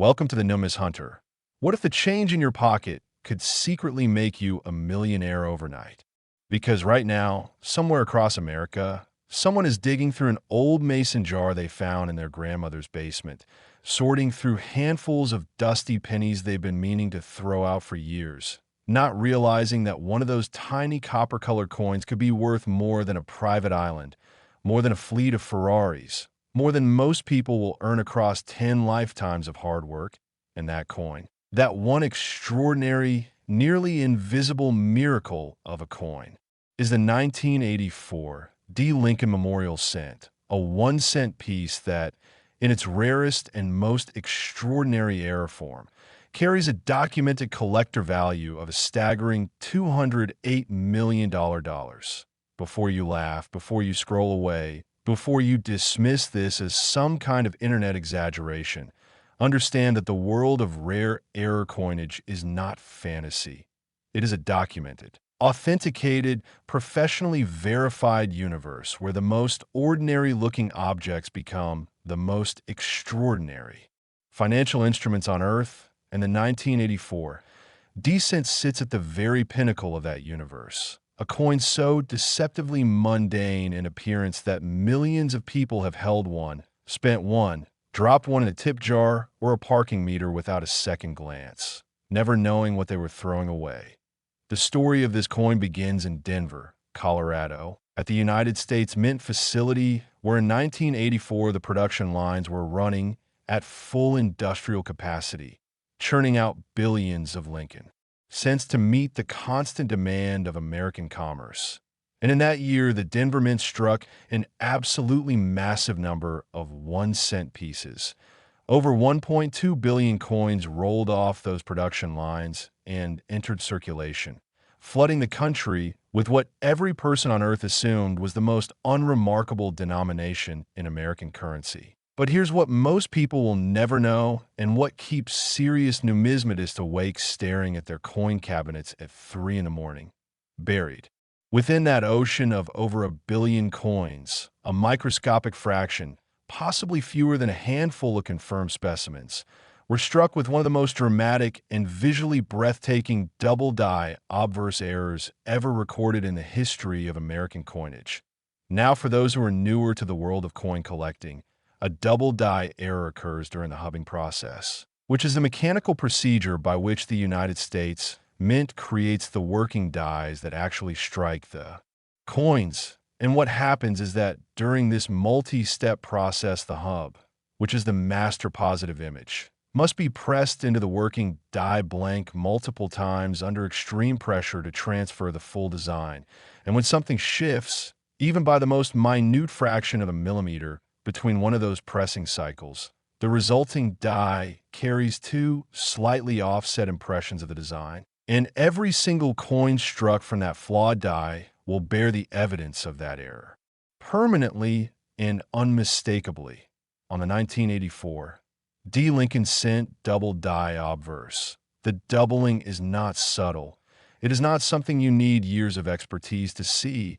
Welcome to the NUMIS Hunter. What if the change in your pocket could secretly make you a millionaire overnight? Because right now, somewhere across America, someone is digging through an old mason jar they found in their grandmother's basement, sorting through handfuls of dusty pennies they've been meaning to throw out for years, not realizing that one of those tiny copper-colored coins could be worth more than a private island, more than a fleet of Ferraris, more than most people will earn across 10 lifetimes of hard work. And that coin, that one extraordinary, nearly invisible miracle of a coin, is the 1984 D. Lincoln Memorial Cent, a 1-cent piece that, in its rarest and most extraordinary error form, carries a documented collector value of a staggering $208 million. Before you laugh, before you scroll away, before you dismiss this as some kind of internet exaggeration, understand that the world of rare error coinage is not fantasy. It is a documented, authenticated, professionally verified universe where the most ordinary-looking objects become the most extraordinary. Financial instruments on Earth, and the 1984 D-Cent sits at the very pinnacle of that universe. A coin so deceptively mundane in appearance that millions of people have held one, spent one, dropped one in a tip jar or a parking meter without a second glance, never knowing what they were throwing away. The story of this coin begins in Denver, Colorado, at the United States Mint facility where in 1984 the production lines were running at full industrial capacity, churning out billions of Lincoln cents to meet the constant demand of American commerce. And in that year, the Denver Mint struck an absolutely massive number of 1-cent pieces. Over 1.2 billion coins rolled off those production lines and entered circulation, flooding the country with what every person on Earth assumed was the most unremarkable denomination in American currency. But here's what most people will never know and what keeps serious numismatists awake staring at their coin cabinets at 3 in the morning. Buried within that ocean of over a billion coins, a microscopic fraction, possibly fewer than a handful of confirmed specimens, were struck with one of the most dramatic and visually breathtaking double-die obverse errors ever recorded in the history of American coinage. Now, for those who are newer to the world of coin collecting, a double-die error occurs during the hubbing process, which is the mechanical procedure by which the United States Mint creates the working dies that actually strike the coins. And what happens is that during this multi-step process, the hub, which is the master positive image, must be pressed into the working die blank multiple times under extreme pressure to transfer the full design. And when something shifts, even by the most minute fraction of a millimeter, between one of those pressing cycles, the resulting die carries 2 slightly offset impressions of the design, and every single coin struck from that flawed die will bear the evidence of that error, permanently and unmistakably. On the 1984 D. Lincoln Cent double die obverse, the doubling is not subtle. It is not something you need years of expertise to see.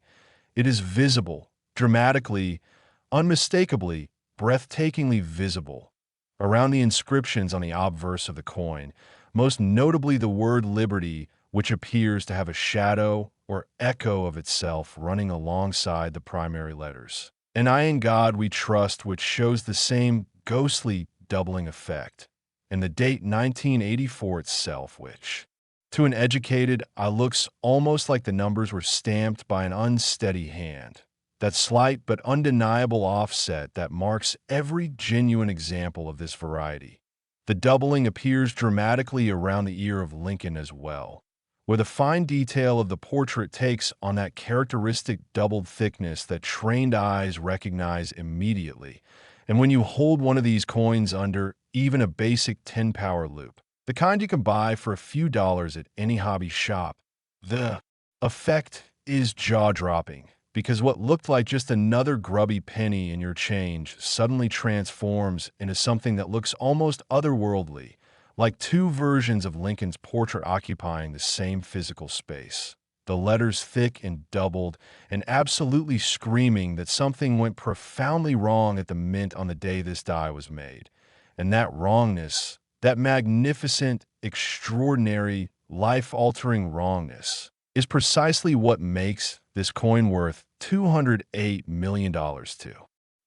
It is visible, dramatically, unmistakably, breathtakingly visible. Around the inscriptions on the obverse of the coin, most notably the word liberty, which appears to have a shadow or echo of itself running alongside the primary letters. And I in God we trust, which shows the same ghostly doubling effect. And the date 1984 itself, which, to an educated eye, looks almost like the numbers were stamped by an unsteady hand. That slight but undeniable offset that marks every genuine example of this variety. The doubling appears dramatically around the ear of Lincoln as well, where the fine detail of the portrait takes on that characteristic doubled thickness that trained eyes recognize immediately. And when you hold one of these coins under even a basic 10-power loop, the kind you can buy for a few dollars at any hobby shop, the effect is jaw-dropping. Because what looked like just another grubby penny in your change suddenly transforms into something that looks almost otherworldly, like 2 versions of Lincoln's portrait occupying the same physical space. The letters thick and doubled, and absolutely screaming that something went profoundly wrong at the Mint on the day this die was made. And that wrongness That magnificent, extraordinary, life-altering wrongness is precisely what makes this coin worth $208 million to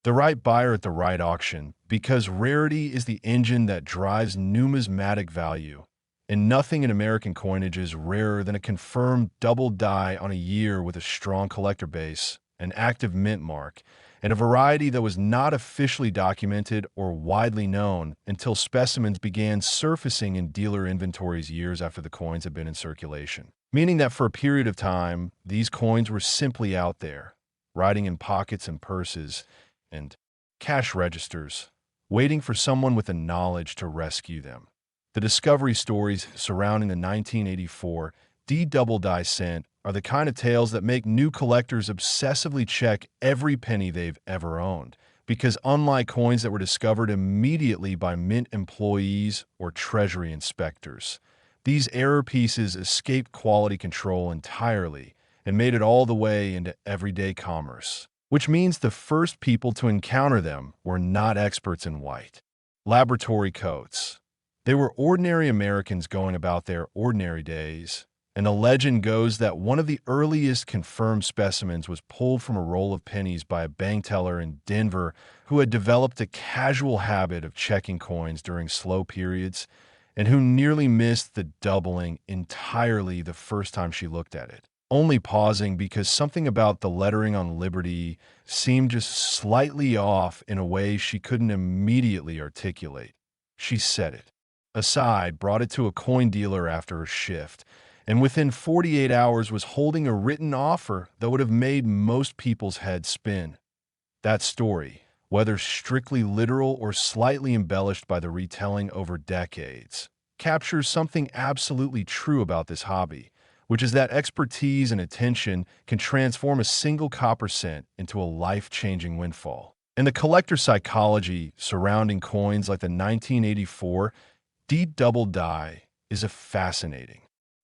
the right buyer at the right auction, because rarity is the engine that drives numismatic value, and nothing in American coinage is rarer than a confirmed double die on a year with a strong collector base, an active mint mark, and a variety that was not officially documented or widely known until specimens began surfacing in dealer inventories years after the coins had been in circulation. Meaning that for a period of time, these coins were simply out there, riding in pockets and purses and cash registers, waiting for someone with the knowledge to rescue them. The discovery stories surrounding the 1984 D double die cent are the kind of tales that make new collectors obsessively check every penny they've ever owned, because unlike coins that were discovered immediately by mint employees or treasury inspectors, these error pieces escaped quality control entirely and made it all the way into everyday commerce, which means the first people to encounter them were not experts in white laboratory coats. They were ordinary Americans going about their ordinary days, and the legend goes that one of the earliest confirmed specimens was pulled from a roll of pennies by a bank teller in Denver who had developed a casual habit of checking coins during slow periods and who nearly missed the doubling entirely the first time she looked at it, only pausing because something about the lettering on Liberty seemed just slightly off in a way she couldn't immediately articulate. She set it aside, brought it to a coin dealer after her shift, and within 48 hours was holding a written offer that would have made most people's heads spin. That story, whether strictly literal or slightly embellished by the retelling over decades, captures something absolutely true about this hobby, which is that expertise and attention can transform a single copper cent into a life-changing windfall. And the collector psychology surrounding coins like the 1984 D double die is a fascinating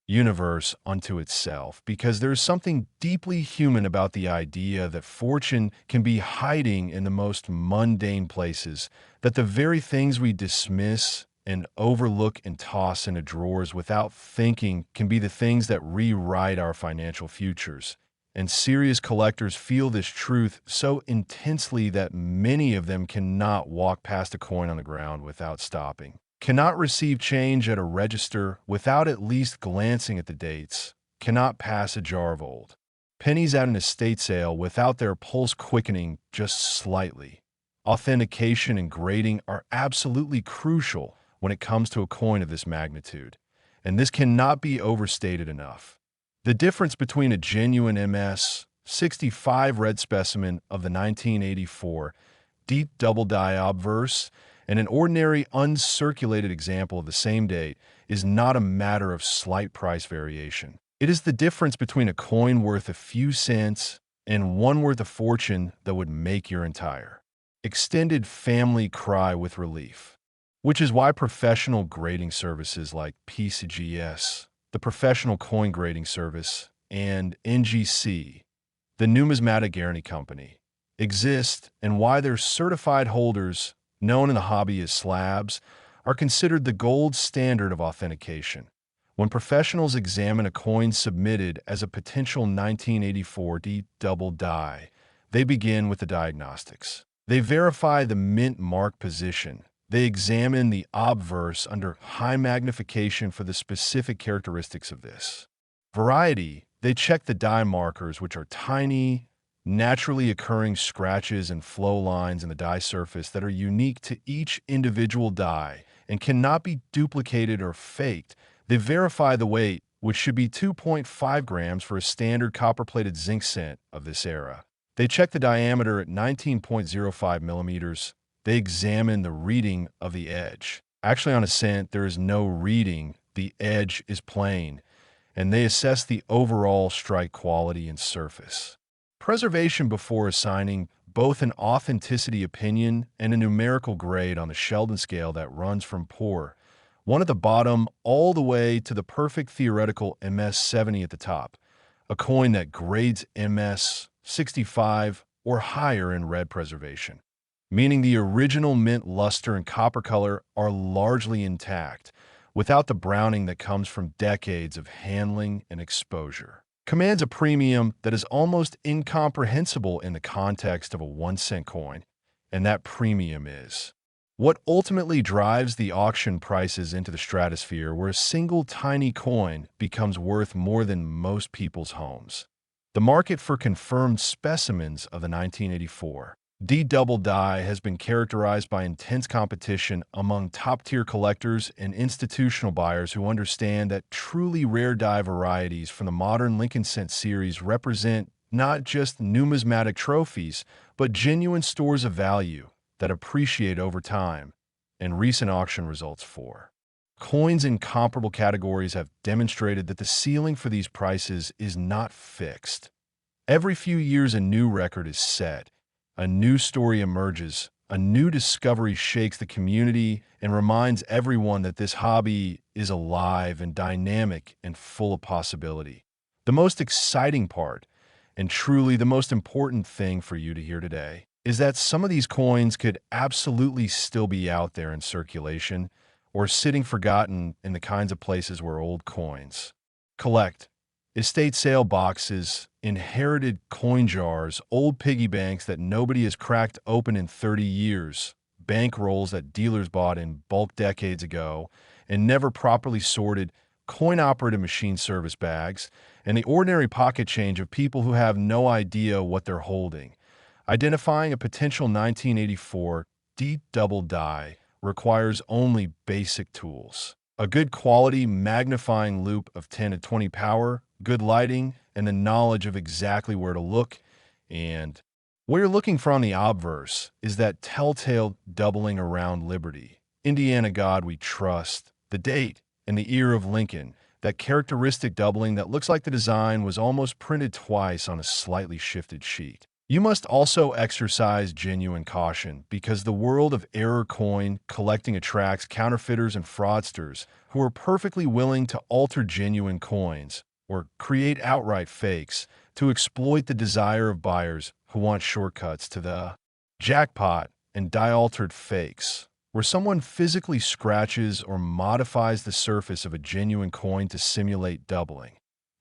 universe unto itself, because there's something deeply human about the idea that fortune can be hiding in the most mundane places, that the very things we dismiss and overlook and toss into drawers without thinking can be the things that rewrite our financial futures. And serious collectors feel this truth so intensely that many of them cannot walk past a coin on the ground without stopping, cannot receive change at a register without at least glancing at the dates, cannot pass a jar of old pennies at an estate sale without their pulse quickening just slightly. Authentication and grading are absolutely crucial when it comes to a coin of this magnitude, and this cannot be overstated enough. The difference between a genuine MS 65 red specimen of the 1984 deep double die obverse and an ordinary uncirculated example of the same date is not a matter of slight price variation. It is the difference between a coin worth a few cents and one worth a fortune that would make your entire extended family cry with relief. Which is why professional grading services like PCGS, the Professional Coin Grading Service, and NGC, the Numismatic Guarantee Company, exist, and why their certified holders, known in the hobby as slabs, are considered the gold standard of authentication. When professionals examine a coin submitted as a potential 1984 D double die, they begin with the diagnostics. They verify the mint mark position. They examine the obverse under high magnification for the specific characteristics of this variety. They check the die markers, which are tiny, naturally occurring scratches and flow lines in the die surface that are unique to each individual die and cannot be duplicated or faked. They verify the weight, which should be 2.5 grams for a standard copper-plated zinc cent of this era. They check the diameter at 19.05 millimeters. They examine the reading of the edge. Actually, on a cent, there is no reading. The edge is plain. And they assess the overall strike quality and surface preservation before assigning both an authenticity opinion and a numerical grade on the Sheldon scale that runs from poor, one at the bottom, all the way to the perfect theoretical MS 70 at the top, a coin that grades MS 65 or higher in red preservation. meaning the original mint luster and copper color are largely intact, without the browning that comes from decades of handling and exposure. Commands a premium that is almost incomprehensible in the context of a 1-cent coin, and that premium is what ultimately drives the auction prices into the stratosphere, where a single tiny coin becomes worth more than most people's homes. The market for confirmed specimens of the 1984 D double die has been characterized by intense competition among top-tier collectors and institutional buyers who understand that truly rare die varieties from the modern Lincoln Cent series represent not just numismatic trophies, but genuine stores of value that appreciate over time, and recent auction results for coins in comparable categories have demonstrated that the ceiling for these prices is not fixed. Every few years, a new record is set, a new story emerges, a new discovery shakes the community and reminds everyone that this hobby is alive and dynamic and full of possibility. The most exciting part, and truly the most important thing for you to hear today, is that some of these coins could absolutely still be out there in circulation or sitting forgotten in the kinds of places where old coins collect. Estate sale boxes, inherited coin jars, old piggy banks that nobody has cracked open in 30 years, bank rolls that dealers bought in bulk decades ago and never properly sorted, coin-operated machine service bags, and the ordinary pocket change of people who have no idea what they're holding. Identifying a potential 1984 D double die requires only basic tools: a good quality magnifying loupe of 10 to 20 power, good lighting, and the knowledge of exactly where to look. And what you're looking for on the obverse is that telltale doubling around Liberty, Indiana God we trust, the date, and the ear of Lincoln, that characteristic doubling that looks like the design was almost printed twice on a slightly shifted sheet. You must also exercise genuine caution, because the world of error coin collecting attracts counterfeiters and fraudsters who are perfectly willing to alter genuine coins or create outright fakes to exploit the desire of buyers who want shortcuts to the jackpot. And die-altered fakes, where someone physically scratches or modifies the surface of a genuine coin to simulate doubling,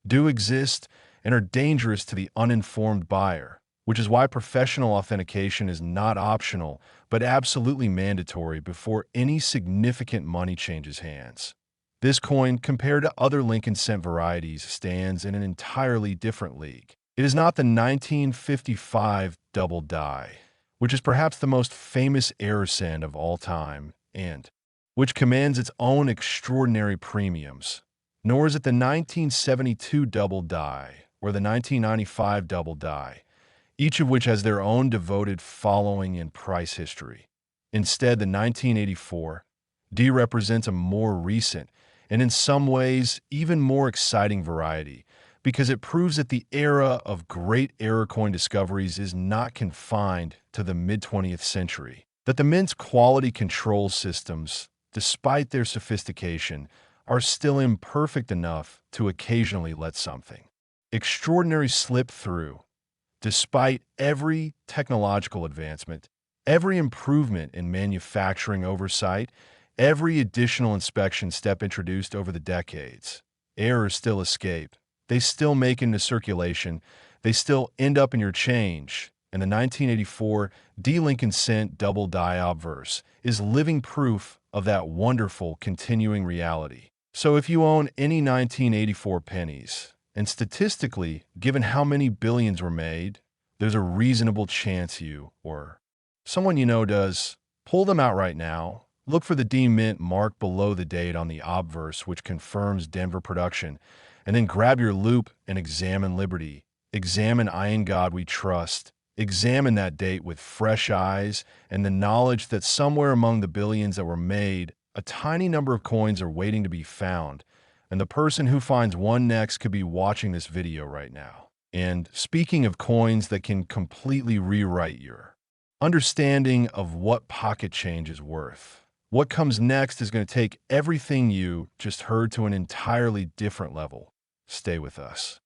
do exist and are dangerous to the uninformed buyer, which is why professional authentication is not optional, but absolutely mandatory before any significant money changes hands. This coin, compared to other Lincoln Cent varieties, stands in an entirely different league. It is not the 1955 double die, which is perhaps the most famous error cent of all time, and which commands its own extraordinary premiums, nor is it the 1972 double die or the 1995 double die, each of which has their own devoted following and price history. Instead, the 1984 D represents a more recent and in some ways even more exciting variety, because it proves that the era of great error coin discoveries is not confined to the mid-20th century, that the Mint's quality control systems, despite their sophistication, are still imperfect enough to occasionally let something extraordinary slip through. Despite every technological advancement, every improvement in manufacturing oversight, every additional inspection step introduced over the decades, errors still escape. They still make into circulation. They still end up in your change. And the 1984 D Lincoln Cent double die obverse is living proof of that wonderful continuing reality. So if you own any 1984 pennies, and statistically, given how many billions were made, there's a reasonable chance you, or someone you know does, pull them out right now. Look for the D Mint mark below the date on the obverse, which confirms Denver production, and then grab your loupe and examine Liberty. Examine Iron God we trust. Examine that date with fresh eyes and the knowledge that somewhere among the billions that were made, a tiny number of coins are waiting to be found, and the person who finds one next could be watching this video right now. And speaking of coins that can completely rewrite your understanding of what pocket change is worth, what comes next is going to take everything you just heard to an entirely different level. Stay with us.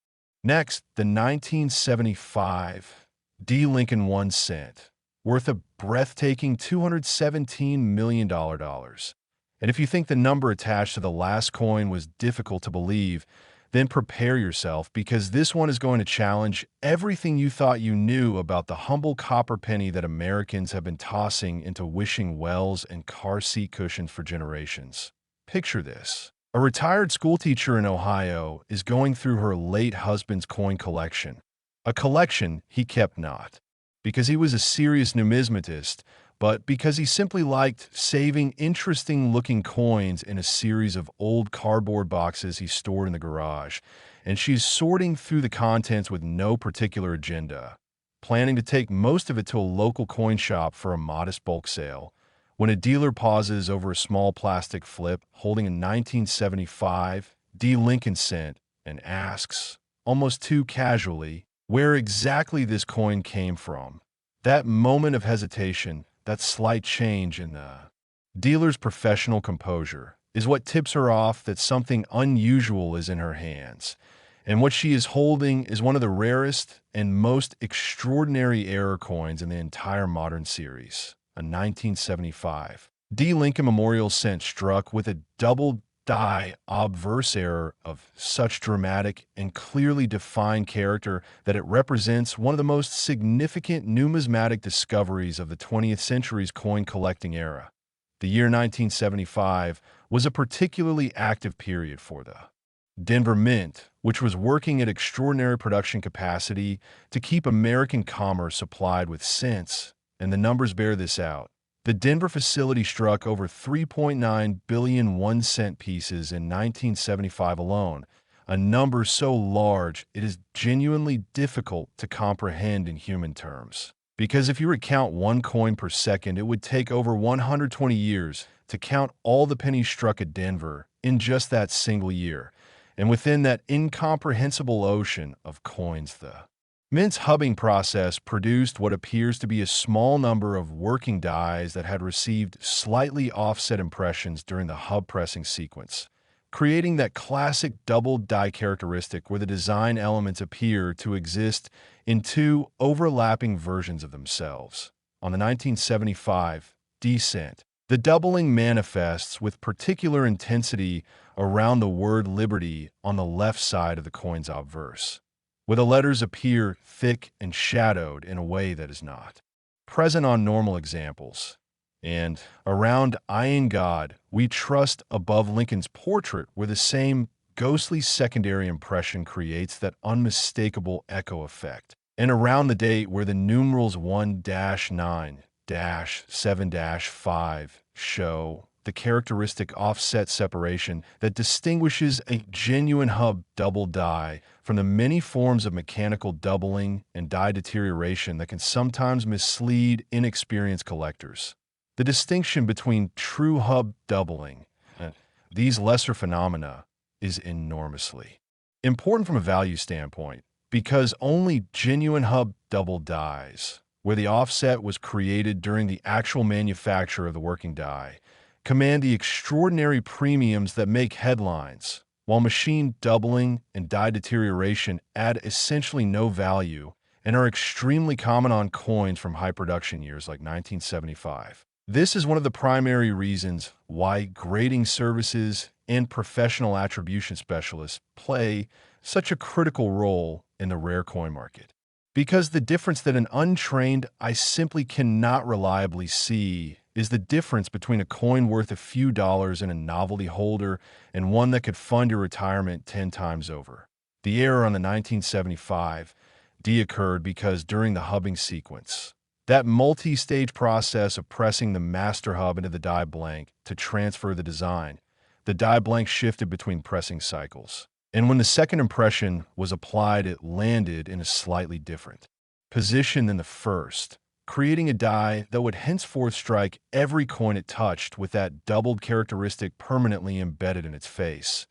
Next, the 1975 D Lincoln 1 cent. worth a breathtaking $217 million. And if you think the number attached to the last coin was difficult to believe, then prepare yourself, because this one is going to challenge everything you thought you knew about the humble copper penny that Americans have been tossing into wishing wells and car seat cushions for generations. Picture this. A retired schoolteacher in Ohio is going through her late husband's coin collection, a collection he kept not because he was a serious numismatist, but because he simply liked saving interesting-looking coins in a series of old cardboard boxes he stored in the garage. And she's sorting through the contents with no particular agenda, planning to take most of it to a local coin shop for a modest bulk sale, when a dealer pauses over a small plastic flip holding a 1975 D. Lincoln cent and asks, almost too casually, where exactly this coin came from. That moment of hesitation, that slight change in the dealer's professional composure, is what tips her off that something unusual is in her hands. And what she is holding is one of the rarest and most extraordinary error coins in the entire modern series, a 1975 D. Lincoln Memorial cent struck with a double die obverse error of such dramatic and clearly defined character that it represents one of the most significant numismatic discoveries of the 20th century's coin collecting era. The year 1975 was a particularly active period for the Denver Mint, which was working at extraordinary production capacity to keep American commerce supplied with cents, and the numbers bear this out. The Denver facility struck over 3.9 billion 1-cent pieces in 1975 alone, a number so large it is genuinely difficult to comprehend in human terms. Because if you were to count one coin per second, it would take over 120 years to count all the pennies struck at Denver in just that single year. And within that incomprehensible ocean of coins, the Mint's hubbing process produced what appears to be a small number of working dies that had received slightly offset impressions during the hub pressing sequence, creating that classic double die characteristic where the design elements appear to exist in two overlapping versions of themselves. On the 1975 D cent, the doubling manifests with particular intensity around the word liberty on the left side of the coin's obverse, where the letters appear thick and shadowed in a way that is not present on normal examples. And around I in God, we trust above Lincoln's portrait, where the same ghostly secondary impression creates that unmistakable echo effect. And around the date where the numerals 1-9-7-5 show the characteristic offset separation that distinguishes a genuine hub double die from the many forms of mechanical doubling and die deterioration that can sometimes mislead inexperienced collectors. The distinction between true hub doubling and these lesser phenomena is enormously important from a value standpoint, because only genuine hub double dies, where the offset was created during the actual manufacture of the working die, command the extraordinary premiums that make headlines, while machine doubling and die deterioration add essentially no value and are extremely common on coins from high production years like 1975. This is one of the primary reasons why grading services and professional attribution specialists play such a critical role in the rare coin market. Because the difference that an untrained eye simply cannot reliably see is the difference between a coin worth a few dollars in a novelty holder and one that could fund your retirement 10 times over. The error on the 1975 D occurred because during the hubbing sequence, that multi-stage process of pressing the master hub into the die blank to transfer the design, the die blank shifted between pressing cycles. And when the second impression was applied, it landed in a slightly different position than the first, creating a die that would henceforth strike every coin it touched with that doubled characteristic permanently embedded in its face.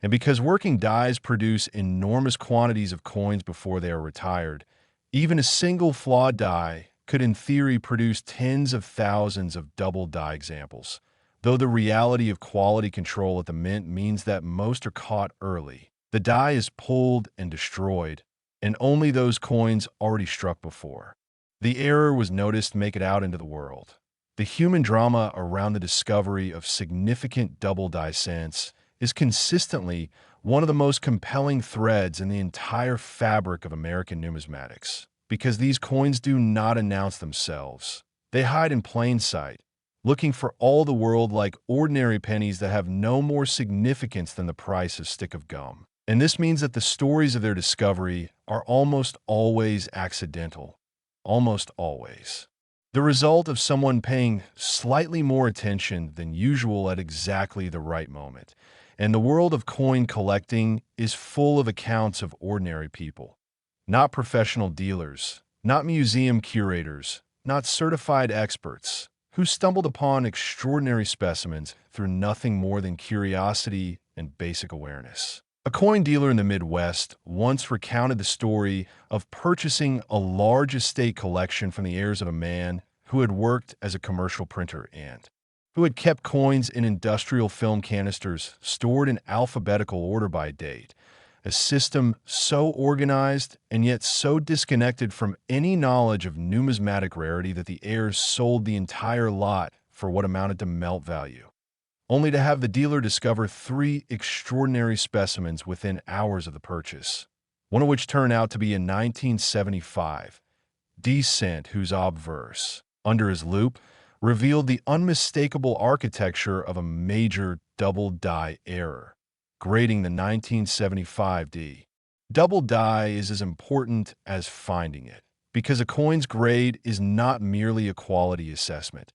And because working dies produce enormous quantities of coins before they are retired, even a single flawed die could in theory produce tens of thousands of double die examples, though the reality of quality control at the mint means that most are caught early. The die is pulled and destroyed, and only those coins already struck before The error was noticed make it out into the world. The human drama around the discovery of significant double die cents is consistently one of the most compelling threads in the entire fabric of American numismatics, because these coins do not announce themselves. They hide in plain sight, looking for all the world like ordinary pennies that have no more significance than the price of a stick of gum. And this means that the stories of their discovery are almost always accidental. Almost always. The result of someone paying slightly more attention than usual at exactly the right moment. And the world of coin collecting is full of accounts of ordinary people. Not professional dealers, not museum curators, not certified experts, who stumbled upon extraordinary specimens through nothing more than curiosity and basic awareness. A coin dealer in the Midwest once recounted the story of purchasing a large estate collection from the heirs of a man who had worked as a commercial printer and who had kept coins in industrial film canisters stored in alphabetical order by date, a system so organized and yet so disconnected from any knowledge of numismatic rarity that the heirs sold the entire lot for what amounted to melt value, only to have the dealer discover 3 extraordinary specimens within hours of the purchase, one of which turned out to be a 1975 D-cent whose obverse, under his loupe, revealed the unmistakable architecture of a major double die error, grading the 1975 D. Double die is as important as finding it, because a coin's grade is not merely a quality assessment.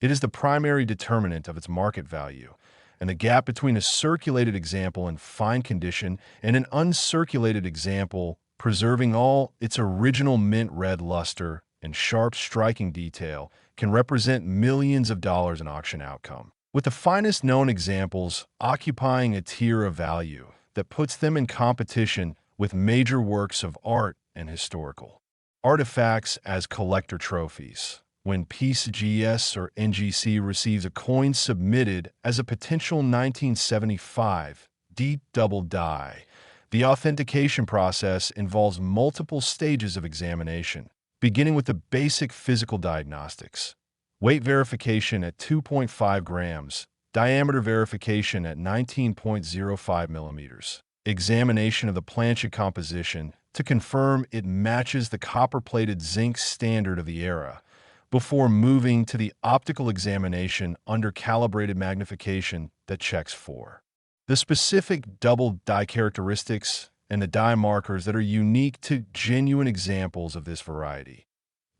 It is the primary determinant of its market value, and the gap between a circulated example in fine condition and an uncirculated example preserving all its original mint red luster and sharp striking detail can represent millions of dollars in auction outcome, with the finest known examples occupying a tier of value that puts them in competition with major works of art and historical artifacts as collector trophies. When PCGS or NGC receives a coin submitted as a potential 1975 D double die, the authentication process involves multiple stages of examination, beginning with the basic physical diagnostics: weight verification at 2.5 grams, diameter verification at 19.05 millimeters, examination of the planchet composition to confirm it matches the copper-plated zinc standard of the era, before moving to the optical examination under calibrated magnification that checks for the specific double die characteristics and the die markers that are unique to genuine examples of this variety.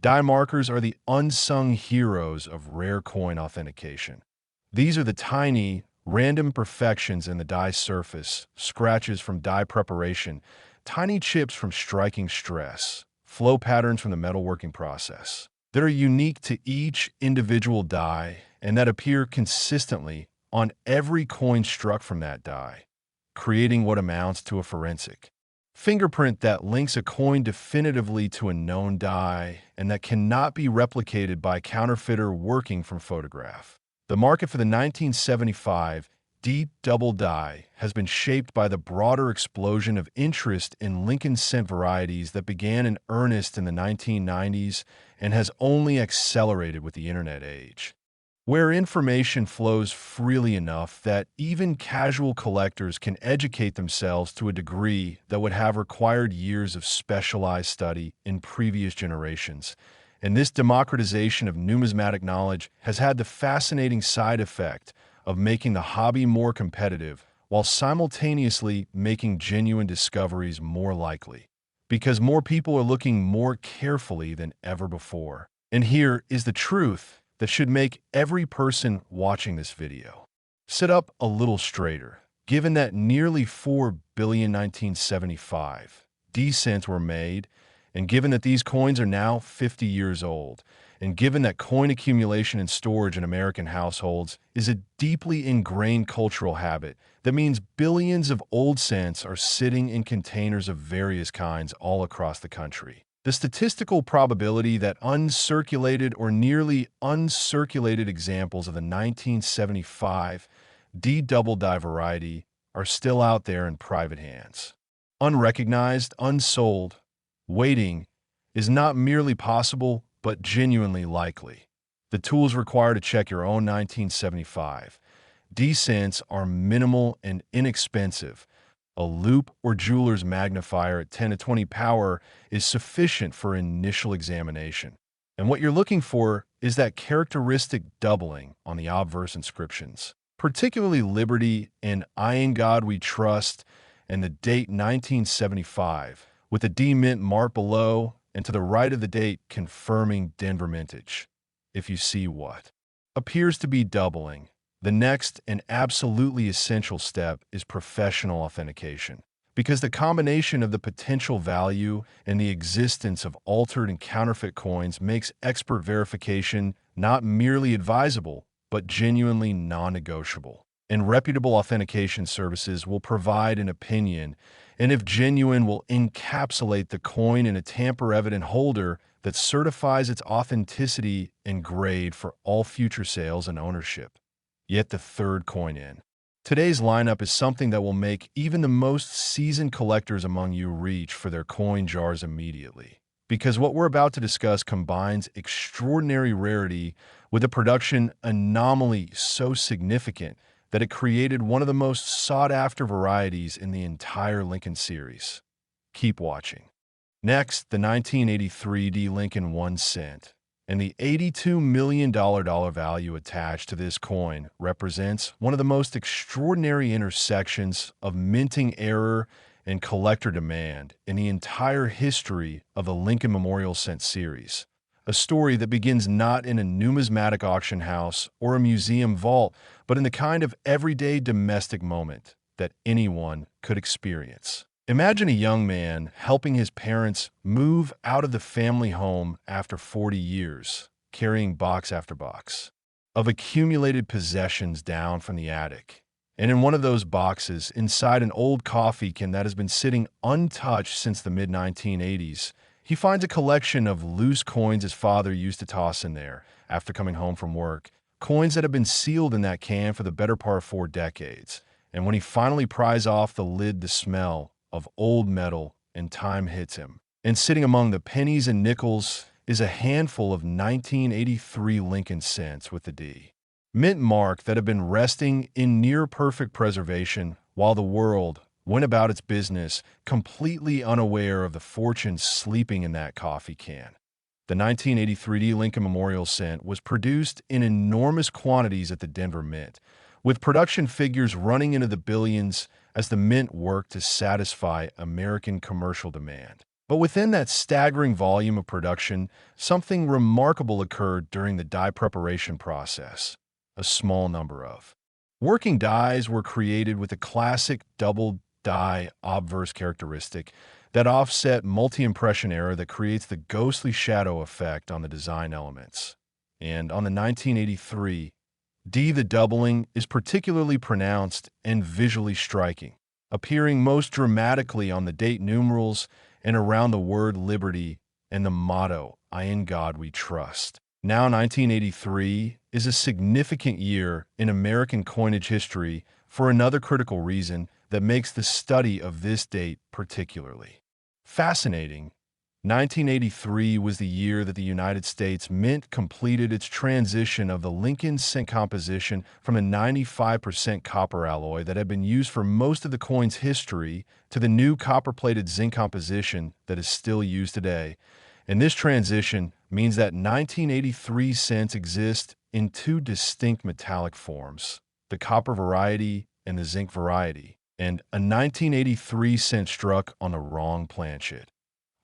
Die markers are the unsung heroes of rare coin authentication. These are the tiny, random imperfections in the die surface, scratches from die preparation, tiny chips from striking stress, flow patterns from the metalworking process, that are unique to each individual die and that appear consistently on every coin struck from that die, creating what amounts to a forensic fingerprint that links a coin definitively to a known die and that cannot be replicated by a counterfeiter working from photograph. The market for the 1975 D double die has been shaped by the broader explosion of interest in Lincoln cent varieties that began in earnest in the 1990s and has only accelerated with the internet age, where information flows freely enough that even casual collectors can educate themselves to a degree that would have required years of specialized study in previous generations. And this democratization of numismatic knowledge has had the fascinating side effect of making the hobby more competitive while simultaneously making genuine discoveries more likely, because more people are looking more carefully than ever before. And here is the truth that should make every person watching this video sit up a little straighter, given that nearly 4 billion 1975 D-cents were made, and given that these coins are now 50 years old, and given that coin accumulation and storage in American households is a deeply ingrained cultural habit that means billions of old cents are sitting in containers of various kinds all across the country, the statistical probability that uncirculated or nearly uncirculated examples of the 1975 D double die variety are still out there in private hands, unrecognized, unsold, waiting, is not merely possible, but genuinely likely. The tools required to check your own 1975 D-cents are minimal and inexpensive. A loop or jeweler's magnifier at 10 to 20 power is sufficient for initial examination. And what you're looking for is that characteristic doubling on the obverse inscriptions, particularly Liberty and I in God We Trust and the date 1975, with the D mint marked below and to the right of the date confirming Denver mintage. If you see what appears to be doubling, the next and absolutely essential step is professional authentication, because the combination of the potential value and the existence of altered and counterfeit coins makes expert verification not merely advisable, but genuinely non-negotiable. And reputable authentication services will provide an opinion, and if genuine, will encapsulate the coin in a tamper-evident holder that certifies its authenticity and grade for all future sales and ownership. Yet the third coin in today's lineup is something that will make even the most seasoned collectors among you reach for their coin jars immediately. Because what we're about to discuss combines extraordinary rarity with a production anomaly so significant that it created one of the most sought-after varieties in the entire Lincoln series. Keep watching. Next, the 1983 D Lincoln 1 cent. And the $82 million value attached to this coin represents one of the most extraordinary intersections of minting error and collector demand in the entire history of the Lincoln Memorial Cent series. A story that begins not in a numismatic auction house or a museum vault, but in the kind of everyday domestic moment that anyone could experience. Imagine a young man helping his parents move out of the family home after 40 years, carrying box after box of accumulated possessions down from the attic. And in one of those boxes, inside an old coffee can that has been sitting untouched since the mid-1980s, he finds a collection of loose coins his father used to toss in there after coming home from work, coins that have been sealed in that can for the better part of 4 decades. And when he finally pries off the lid, the smell of old metal and time hits him. And sitting among the pennies and nickels is a handful of 1983 Lincoln cents with the D mint mark that have been resting in near-perfect preservation while the world went about its business completely unaware of the fortune sleeping in that coffee can. The 1983 D Lincoln Memorial Cent was produced in enormous quantities at the Denver Mint, with production figures running into the billions as the mint worked to satisfy American commercial demand. But within that staggering volume of production, something remarkable occurred during the die preparation process. A small number of working dies were created with a classic double die obverse characteristic that offset multi-impression error that creates the ghostly shadow effect on the design elements. And on the 1983 D, the doubling is particularly pronounced and visually striking, appearing most dramatically on the date numerals and around the word liberty and the motto, I in God We Trust. Now 1983 is a significant year in American coinage history for another critical reason that makes the study of this date particularly fascinating. 1983 was the year that the United States Mint completed its transition of the Lincoln cent composition from a 95% copper alloy that had been used for most of the coin's history to the new copper-plated zinc composition that is still used today. And this transition means that 1983 cents exist in 2 distinct metallic forms, the copper variety and the zinc variety, and a 1983 cent struck on the wrong planchet,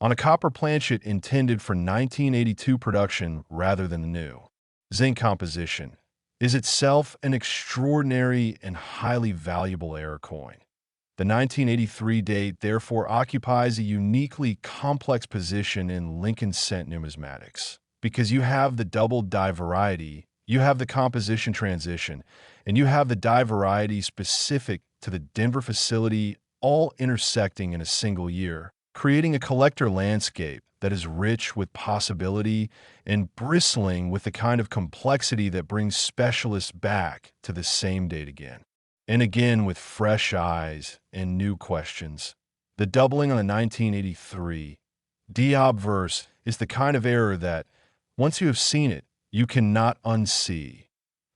on a copper planchet intended for 1982 production rather than the new zinc composition, is itself an extraordinary and highly valuable error coin. The 1983 date therefore occupies a uniquely complex position in Lincoln cent numismatics, because you have the double die variety, you have the composition transition, and you have the die variety specific to the Denver facility, all intersecting in a single year, creating a collector landscape that is rich with possibility and bristling with the kind of complexity that brings specialists back to the same date again and again with fresh eyes and new questions. The doubling on the 1983 The obverse is the kind of error that, once you have seen it, you cannot unsee.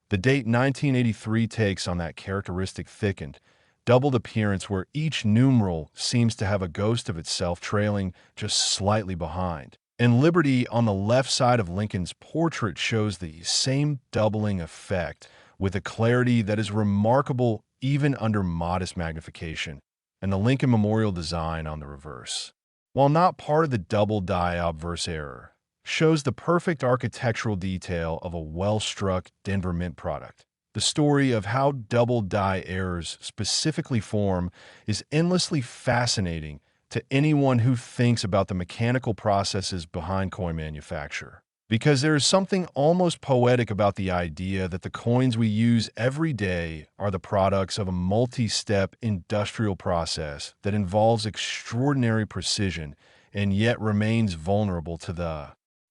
The date 1983 takes on that characteristic thickened, doubled appearance where each numeral seems to have a ghost of itself trailing just slightly behind. And Liberty on the left side of Lincoln's portrait shows the same doubling effect with a clarity that is remarkable even under modest magnification, and the Lincoln Memorial design on the reverse, while not part of the double die obverse error, shows the perfect architectural detail of a well-struck Denver Mint product. The story of how double die errors specifically form is endlessly fascinating to anyone who thinks about the mechanical processes behind coin manufacture. Because there is something almost poetic about the idea that the coins we use every day are the products of a multi-step industrial process that involves extraordinary precision and yet remains vulnerable to the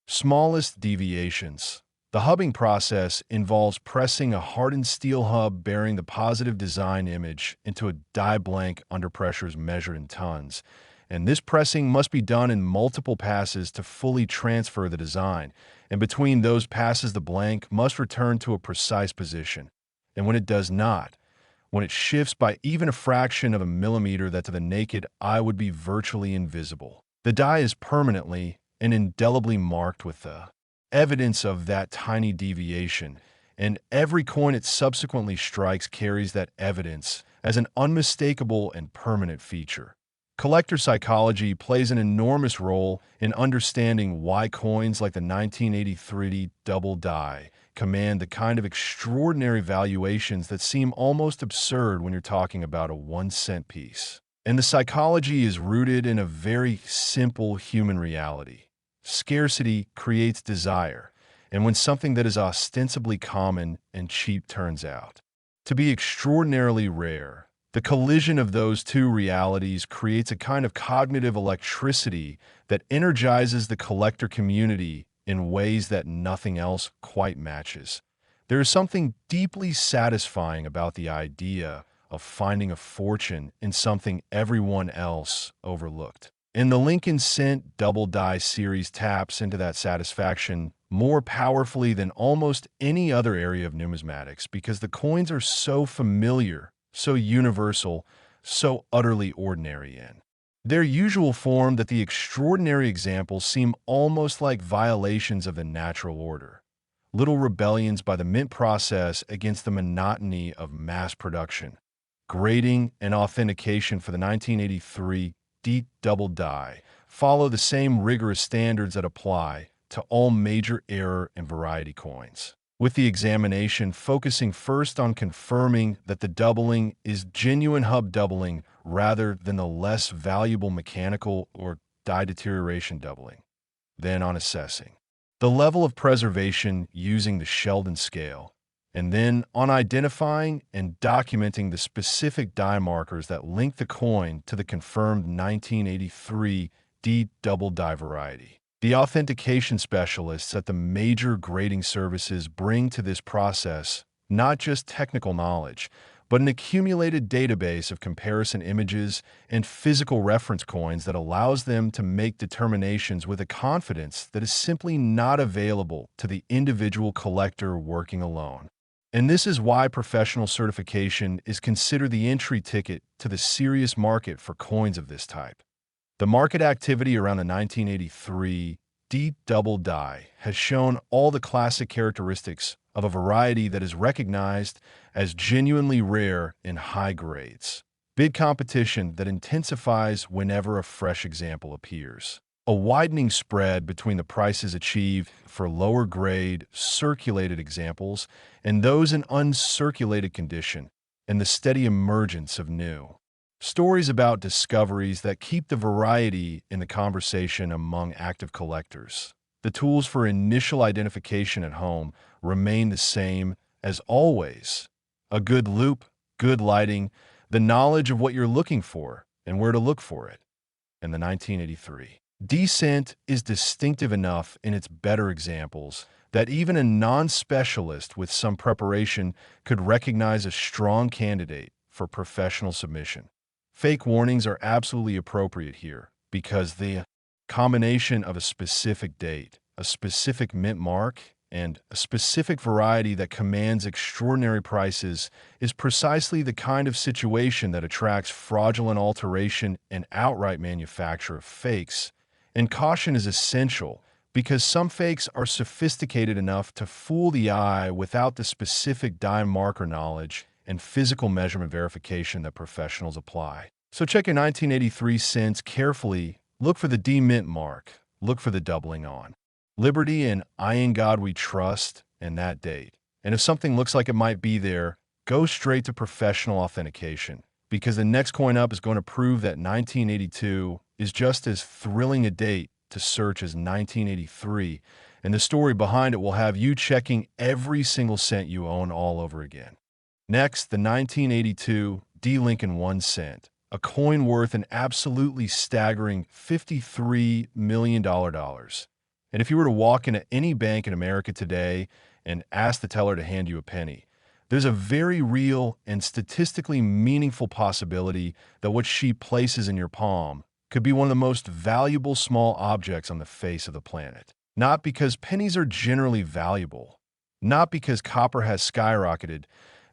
smallest deviations. The hubbing process involves pressing a hardened steel hub bearing the positive design image into a die blank under pressures measured in tons, and this pressing must be done in multiple passes to fully transfer the design, and between those passes the blank must return to a precise position. And when it does not, when it shifts by even a fraction of a millimeter that to the naked eye would be virtually invisible, the die is permanently and indelibly marked with the evidence of that tiny deviation, and every coin it subsequently strikes carries that evidence as an unmistakable and permanent feature. Collector psychology plays an enormous role in understanding why coins like the 1983 double die command the kind of extraordinary valuations that seem almost absurd when you're talking about a 1-cent piece. And the psychology is rooted in a very simple human reality. Scarcity creates desire, and when something that is ostensibly common and cheap turns out to be extraordinarily rare, the collision of those two realities creates a kind of cognitive electricity that energizes the collector community in ways that nothing else quite matches. There is something deeply satisfying about the idea of finding a fortune in something everyone else overlooked. And the Lincoln Cent Double Die series taps into that satisfaction more powerfully than almost any other area of numismatics because the coins are so familiar, so universal, so utterly ordinary in their usual form that the extraordinary examples seem almost like violations of the natural order, little rebellions by the mint process against the monotony of mass production. Grading and authentication for the 1983 D double die follow the same rigorous standards that apply to all major error and variety coins, with the examination focusing first on confirming that the doubling is genuine hub doubling rather than the less valuable mechanical or die deterioration doubling, then on assessing the level of preservation using the Sheldon scale, and then on identifying and documenting the specific die markers that link the coin to the confirmed 1983 D double die variety. The authentication specialists at the major grading services bring to this process not just technical knowledge, but an accumulated database of comparison images and physical reference coins that allows them to make determinations with a confidence that is simply not available to the individual collector working alone. And this is why professional certification is considered the entry ticket to the serious market for coins of this type. The market activity around the 1983 D double die has shown all the classic characteristics of a variety that is recognized as genuinely rare in high grades. Bid competition that intensifies whenever a fresh example appears. A widening spread between the prices achieved for lower grade circulated examples and those in uncirculated condition, and the steady emergence of new stories about discoveries that keep the variety in the conversation among active collectors. The tools for initial identification at home remain the same as always. A good loupe, good lighting, the knowledge of what you're looking for and where to look for it. And the 1983 Descent is distinctive enough in its better examples that even a non-specialist with some preparation could recognize a strong candidate for professional submission. Fake warnings are absolutely appropriate here because the combination of a specific date, a specific mint mark, and a specific variety that commands extraordinary prices is precisely the kind of situation that attracts fraudulent alteration and outright manufacture of fakes. And caution is essential because some fakes are sophisticated enough to fool the eye without the specific dime marker knowledge and physical measurement verification that professionals apply. So check your 1983 cents carefully. Look for the D mint mark. Look for the doubling on. Liberty and I in God we trust and that date. And if something looks like it might be there, go straight to professional authentication because the next coin up is going to prove that 1982 is just as thrilling a date to search as 1983, and the story behind it will have you checking every single cent you own all over again. Next, the 1982 D Lincoln 1 cent, a coin worth an absolutely staggering $53 million. And if you were to walk into any bank in America today and ask the teller to hand you a penny, there's a very real and statistically meaningful possibility that what she places in your palm could be one of the most valuable small objects on the face of the planet. Not because pennies are generally valuable, not because copper has skyrocketed,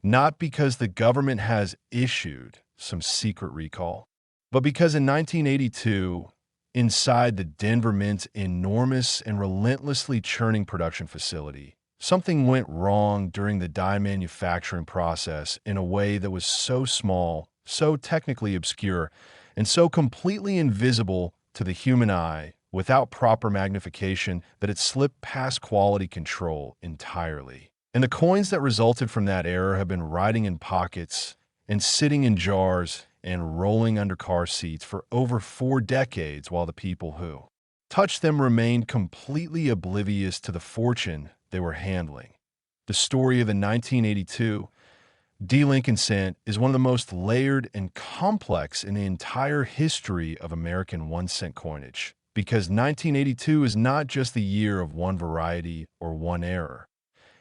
not because the government has issued some secret recall, but because in 1982, inside the Denver Mint's enormous and relentlessly churning production facility, something went wrong during the die manufacturing process in a way that was so small, so technically obscure, and so completely invisible to the human eye without proper magnification that it slipped past quality control entirely. And the coins that resulted from that error have been riding in pockets and sitting in jars and rolling under car seats for over 4 decades while the people who touched them remained completely oblivious to the fortune they were handling. The story of the 1982 D. Lincoln cent is one of the most layered and complex in the entire history of American 1-cent coinage, because 1982 is not just the year of one variety or one error.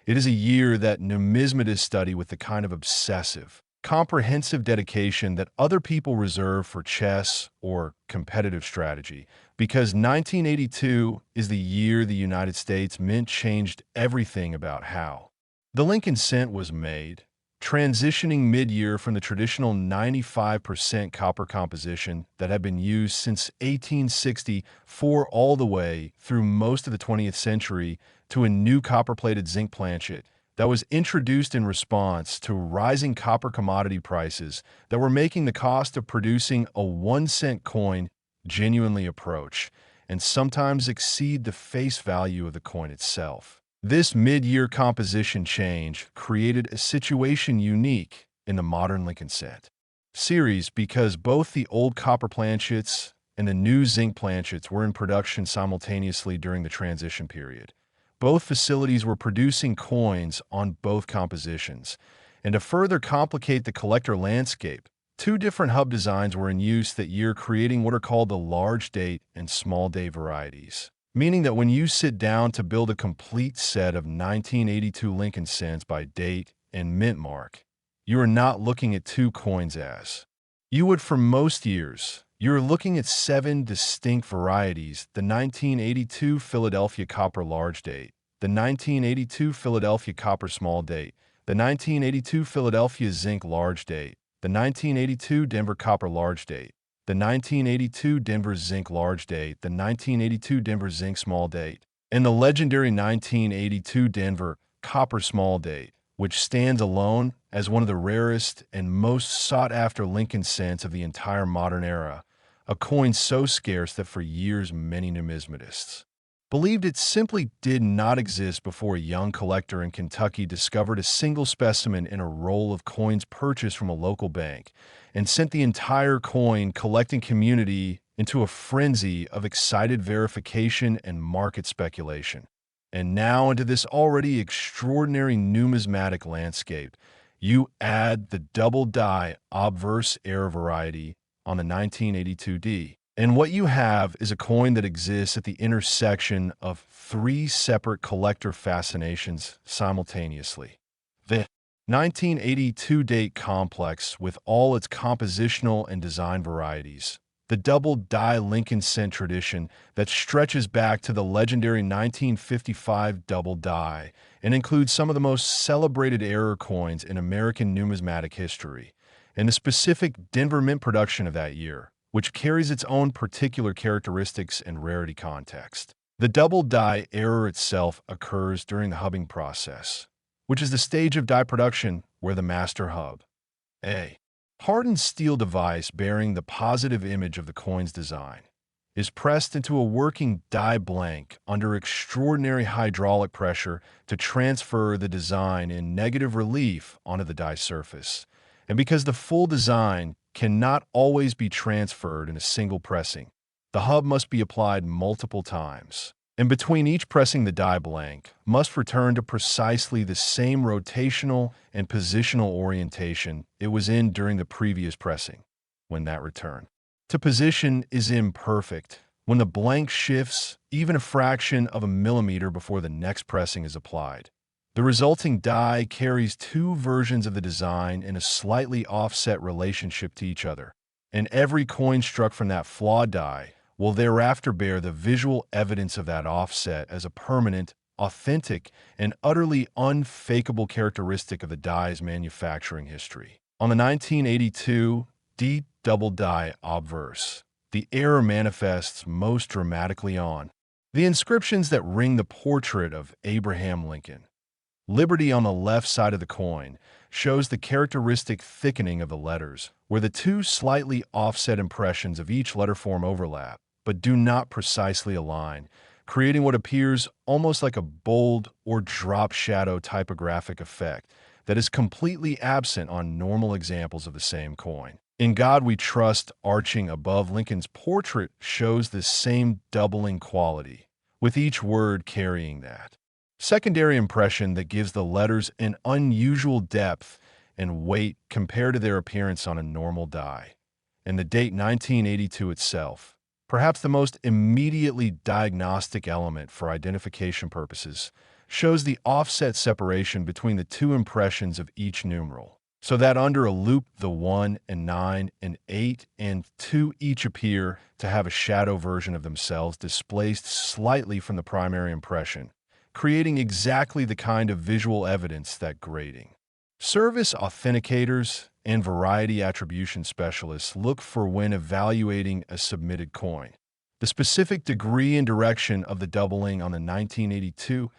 It is a year that numismatists study with the kind of obsessive, comprehensive dedication that other people reserve for chess or competitive strategy, because 1982 is the year the United States Mint changed everything about how the Lincoln cent was made, transitioning mid-year from the traditional 95% copper composition that had been used since 1864 all the way through most of the 20th century to a new copper-plated zinc planchet that was introduced in response to rising copper commodity prices that were making the cost of producing a 1-cent coin genuinely approach and sometimes exceed the face value of the coin itself. This mid-year composition change created a situation unique in the modern Lincoln cent series because both the old copper planchets and the new zinc planchets were in production simultaneously during the transition period. Both facilities were producing coins on both compositions, and to further complicate the collector landscape, 2 different hub designs were in use that year, creating what are called the large date and small date varieties. Meaning that when you sit down to build a complete set of 1982 Lincoln cents by date and mint mark, you are not looking at 2 coins as you would for most years. You're looking at 7 distinct varieties: the 1982 Philadelphia Copper Large Date, the 1982 Philadelphia Copper Small Date, the 1982 Philadelphia Zinc Large Date, the 1982 Denver Copper Large Date, the 1982 Denver Zinc Large Date, the 1982 Denver Zinc Small Date, and the legendary 1982 Denver Copper Small Date, which stands alone as one of the rarest and most sought-after Lincoln cents of the entire modern era, a coin so scarce that for years many numismatists believed it simply did not exist before a young collector in Kentucky discovered a single specimen in a roll of coins purchased from a local bank and sent the entire coin collecting community into a frenzy of excited verification and market speculation. And now into this already extraordinary numismatic landscape, you add the double die obverse error variety on the 1982D. And what you have is a coin that exists at the intersection of 3 separate collector fascinations simultaneously. The 1982 date complex with all its compositional and design varieties, the double-die Lincoln cent tradition that stretches back to the legendary 1955 double die and includes some of the most celebrated error coins in American numismatic history, and the specific Denver Mint production of that year, which carries its own particular characteristics and rarity context. The double die error itself occurs during the hubbing process, which is the stage of die production where the master hub, a hardened steel device bearing the positive image of the coin's design, is pressed into a working die blank under extraordinary hydraulic pressure to transfer the design in negative relief onto the die surface. And because the full design cannot always be transferred in a single pressing, the hub must be applied multiple times. And between each pressing, the die blank must return to precisely the same rotational and positional orientation it was in during the previous pressing. When that return to position is imperfect, when the blank shifts even a fraction of a millimeter before the next pressing is applied, the resulting die carries two versions of the design in a slightly offset relationship to each other, and every coin struck from that flawed die will thereafter bear the visual evidence of that offset as a permanent, authentic, and utterly unfakeable characteristic of the die's manufacturing history. On the 1982 D double die obverse, the error manifests most dramatically on the inscriptions that ring the portrait of Abraham Lincoln. Liberty on the left side of the coin shows the characteristic thickening of the letters, where the two slightly offset impressions of each letter form overlap, but do not precisely align, creating what appears almost like a bold or drop shadow typographic effect that is completely absent on normal examples of the same coin. In God We Trust, arching above Lincoln's portrait shows this same doubling quality, with each word carrying that secondary impression that gives the letters an unusual depth and weight compared to their appearance on a normal die. And the date 1982 itself, perhaps the most immediately diagnostic element for identification purposes, shows the offset separation between the two impressions of each numeral, so that under a loop the 1 and 9 and 8 and 2 each appear to have a shadow version of themselves displaced slightly from the primary impression, creating exactly the kind of visual evidence that grading service authenticators and variety attribution specialists look for when evaluating a submitted coin. The specific degree and direction of the doubling on the 1982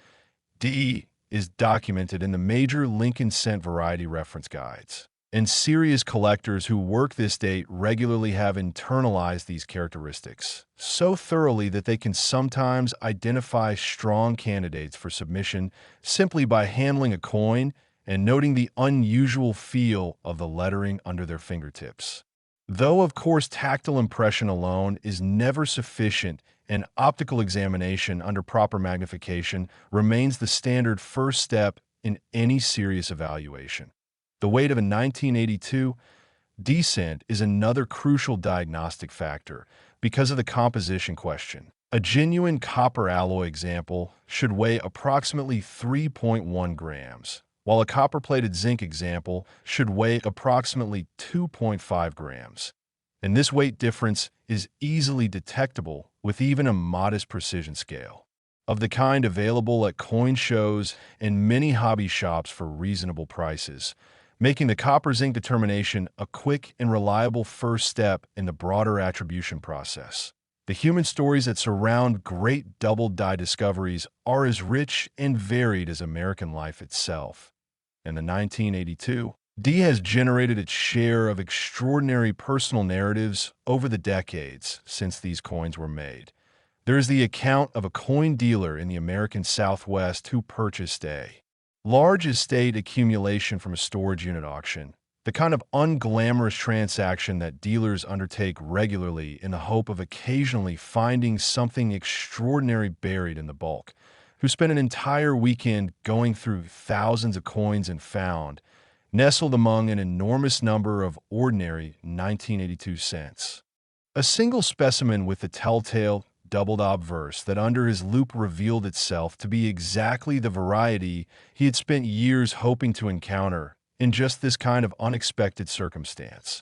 D is documented in the major Lincoln cent variety reference guides, and serious collectors who work this date regularly have internalized these characteristics so thoroughly that they can sometimes identify strong candidates for submission simply by handling a coin and noting the unusual feel of the lettering under their fingertips. Though, of course, tactile impression alone is never sufficient, and optical examination under proper magnification remains the standard first step in any serious evaluation. The weight of a 1982 D cent is another crucial diagnostic factor because of the composition question. A genuine copper alloy example should weigh approximately 3.1 grams, while a copper-plated zinc example should weigh approximately 2.5 grams. And this weight difference is easily detectable with even a modest precision scale, of the kind available at coin shows and many hobby shops for reasonable prices, making the copper-zinc determination a quick and reliable first step in the broader attribution process. The human stories that surround great double die discoveries are as rich and varied as American life itself. And the 1982 D has generated its share of extraordinary personal narratives over the decades since these coins were made. There is the account of a coin dealer in the American Southwest who purchased a large estate accumulation from a storage unit auction, the kind of unglamorous transaction that dealers undertake regularly in the hope of occasionally finding something extraordinary buried in the bulk, who spent an entire weekend going through thousands of coins and found, nestled among an enormous number of ordinary 1982 cents, a single specimen with the telltale doubled obverse that under his loop revealed itself to be exactly the variety he had spent years hoping to encounter in just this kind of unexpected circumstance.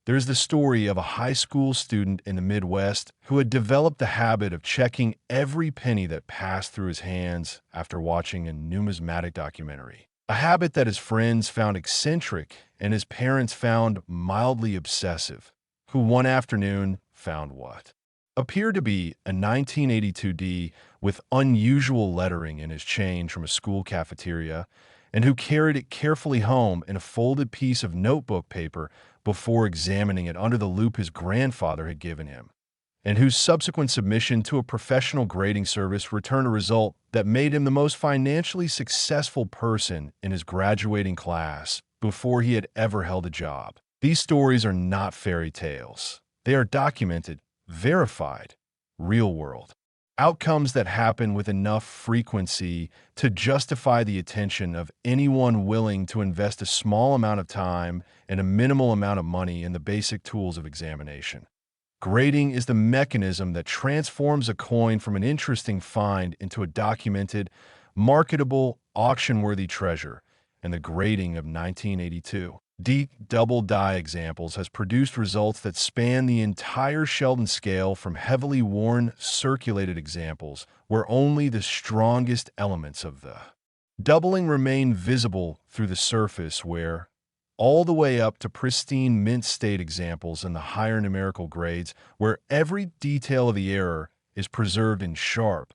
There's the story of a high school student in the Midwest who had developed the habit of checking every penny that passed through his hands after watching a numismatic documentary. A habit that his friends found eccentric and his parents found mildly obsessive, who one afternoon found what appeared to be a 1982 D with unusual lettering in his change from a school cafeteria, and who carried it carefully home in a folded piece of notebook paper before examining it under the loupe his grandfather had given him, and whose subsequent submission to a professional grading service returned a result that made him the most financially successful person in his graduating class before he had ever held a job. These stories are not fairy tales. They are documented, verified, real world outcomes that happen with enough frequency to justify the attention of anyone willing to invest a small amount of time and a minimal amount of money in the basic tools of examination. Grading is the mechanism that transforms a coin from an interesting find into a documented, marketable, auction-worthy treasure, and the grading of 1982 D double die examples has produced results that span the entire Sheldon scale, from heavily worn circulated examples where only the strongest elements of the doubling remain visible through the surface, where all the way up to pristine mint state examples in the higher numerical grades where every detail of the error is preserved in sharp,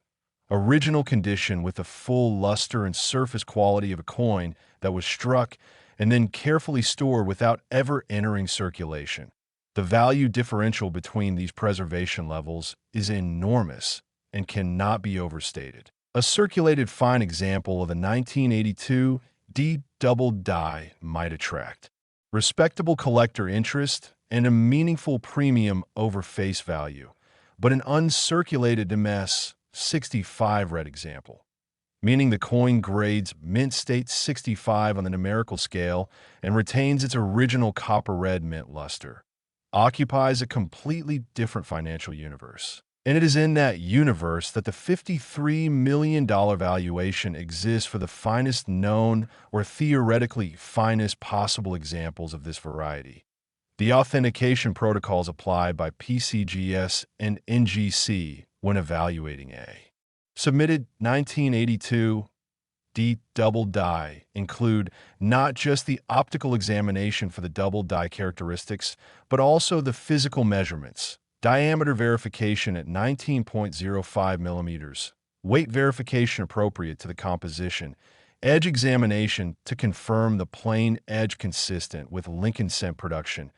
original condition with the full luster and surface quality of a coin that was struck and then carefully stored without ever entering circulation. The value differential between these preservation levels is enormous and cannot be overstated. A circulated fine example of the 1982 D double die might attract respectable collector interest and a meaningful premium over face value, but an uncirculated NUMIS 65 red example, meaning the coin grades mint state 65 on the numerical scale and retains its original copper red mint luster, occupies a completely different financial universe. And it is in that universe that the $53 million valuation exists for the finest known or theoretically finest possible examples of this variety. The authentication protocols applied by PCGS and NGC when evaluating a submitted 1982 D double die include not just the optical examination for the double die characteristics, but also the physical measurements, diameter verification at 19.05 millimeters, weight verification appropriate to the composition, edge examination to confirm the plane edge consistent with Lincoln cent production,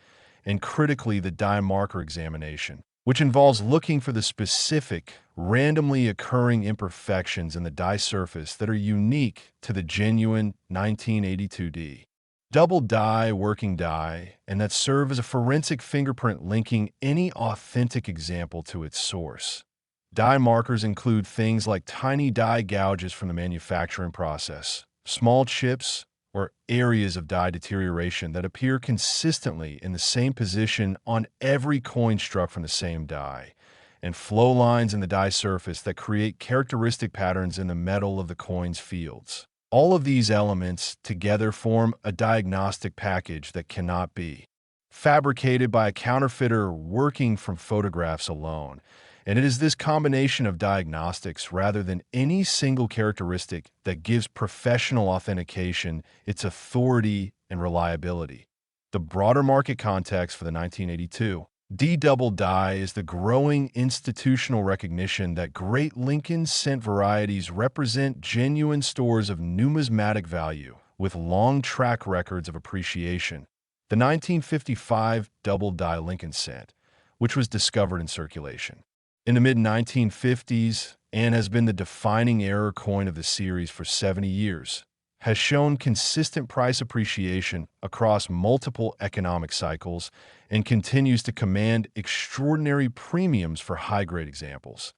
and critically the die marker examination, which involves looking for the specific, randomly occurring imperfections in the die surface that are unique to the genuine 1982 D double die working die, and that serve as a forensic fingerprint linking any authentic example to its source. Die markers include things like tiny die gouges from the manufacturing process, small chips, or areas of die deterioration that appear consistently in the same position on every coin struck from the same die, and flow lines in the die surface that create characteristic patterns in the metal of the coin's fields. All of these elements together form a diagnostic package that cannot be fabricated by a counterfeiter working from photographs alone. And it is this combination of diagnostics rather than any single characteristic that gives professional authentication its authority and reliability. The broader market context for the 1982 D double die is the growing institutional recognition that great Lincoln cent varieties represent genuine stores of numismatic value with long track records of appreciation. The 1955 double die Lincoln cent, which was discovered in circulation in the mid-1950s and has been the defining error coin of the series for 70 years, has shown consistent price appreciation across multiple economic cycles and continues to command extraordinary premiums for high-grade examples.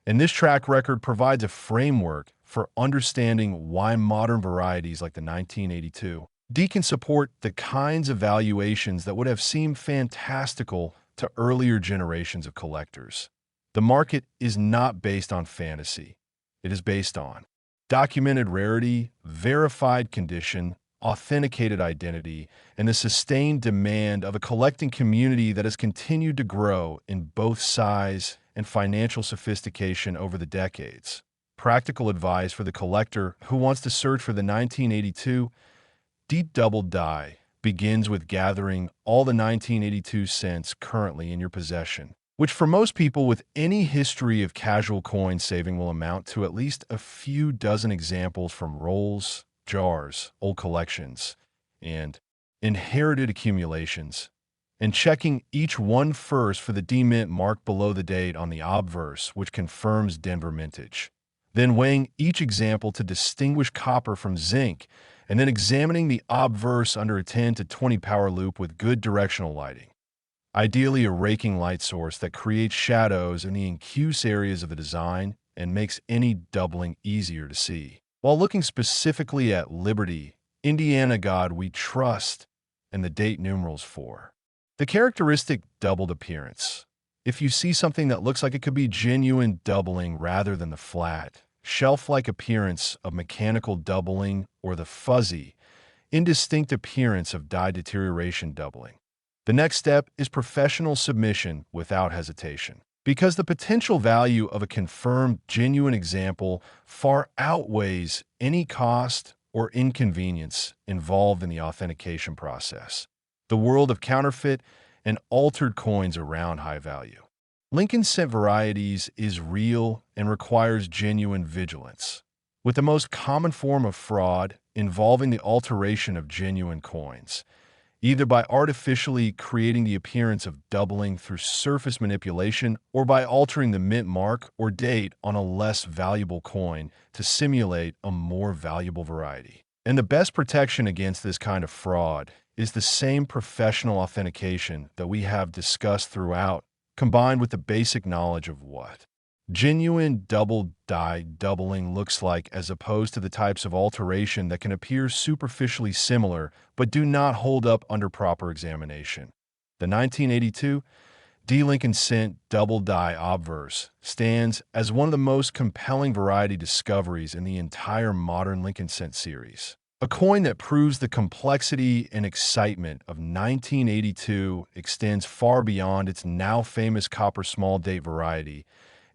And this track record provides a framework for understanding why modern varieties like the 1982 D can support the kinds of valuations that would have seemed fantastical to earlier generations of collectors. The market is not based on fantasy. It is based on documented rarity, verified condition, authenticated identity, and the sustained demand of a collecting community that has continued to grow in both size and financial sophistication over the decades. Practical advice for the collector who wants to search for the 1982 deep double die begins with gathering all the 1982 cents currently in your possession, which for most people with any history of casual coin saving will amount to at least a few dozen examples from rolls, jars, old collections, and inherited accumulations, and checking each one first for the demint mark below the date on the obverse, which confirms Denver mintage. Then weighing each example to distinguish copper from zinc, and then examining the obverse under a 10 to 20 power loop with good directional lighting. Ideally, a raking light source that creates shadows in the incuse areas of the design and makes any doubling easier to see. While looking specifically at Liberty, Indiana God We Trust, and the date numerals 4. The characteristic doubled appearance. If you see something that looks like it could be genuine doubling rather than the flat, shelf-like appearance of mechanical doubling or the fuzzy, indistinct appearance of die deterioration doubling, the next step is professional submission without hesitation. Because the potential value of a confirmed genuine example far outweighs any cost or inconvenience involved in the authentication process. The world of counterfeit and altered coins around high value. Lincoln cent varieties is real and requires genuine vigilance, with the most common form of fraud involving the alteration of genuine coins, either by artificially creating the appearance of doubling through surface manipulation or by altering the mint mark or date on a less valuable coin to simulate a more valuable variety. And the best protection against this kind of fraud is the same professional authentication that we have discussed throughout, combined with the basic knowledge of what genuine double die doubling looks like, as opposed to the types of alteration that can appear superficially similar but do not hold up under proper examination. The 1982 D. Lincoln cent double die obverse stands as one of the most compelling variety discoveries in the entire modern Lincoln cent series. A coin that proves the complexity and excitement of 1982 extends far beyond its now famous copper small date variety,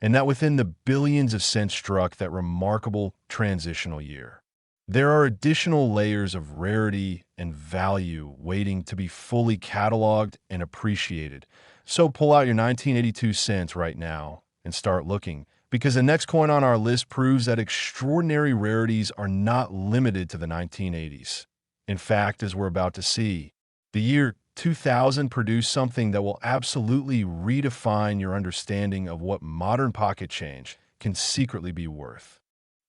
and that within the billions of cents struck that remarkable transitional year. There are additional layers of rarity and value waiting to be fully cataloged and appreciated. So pull out your 1982 cents right now and start looking, because the next coin on our list proves that extraordinary rarities are not limited to the 1980s. In fact, as we're about to see, the year 2000 produced something that will absolutely redefine your understanding of what modern pocket change can secretly be worth.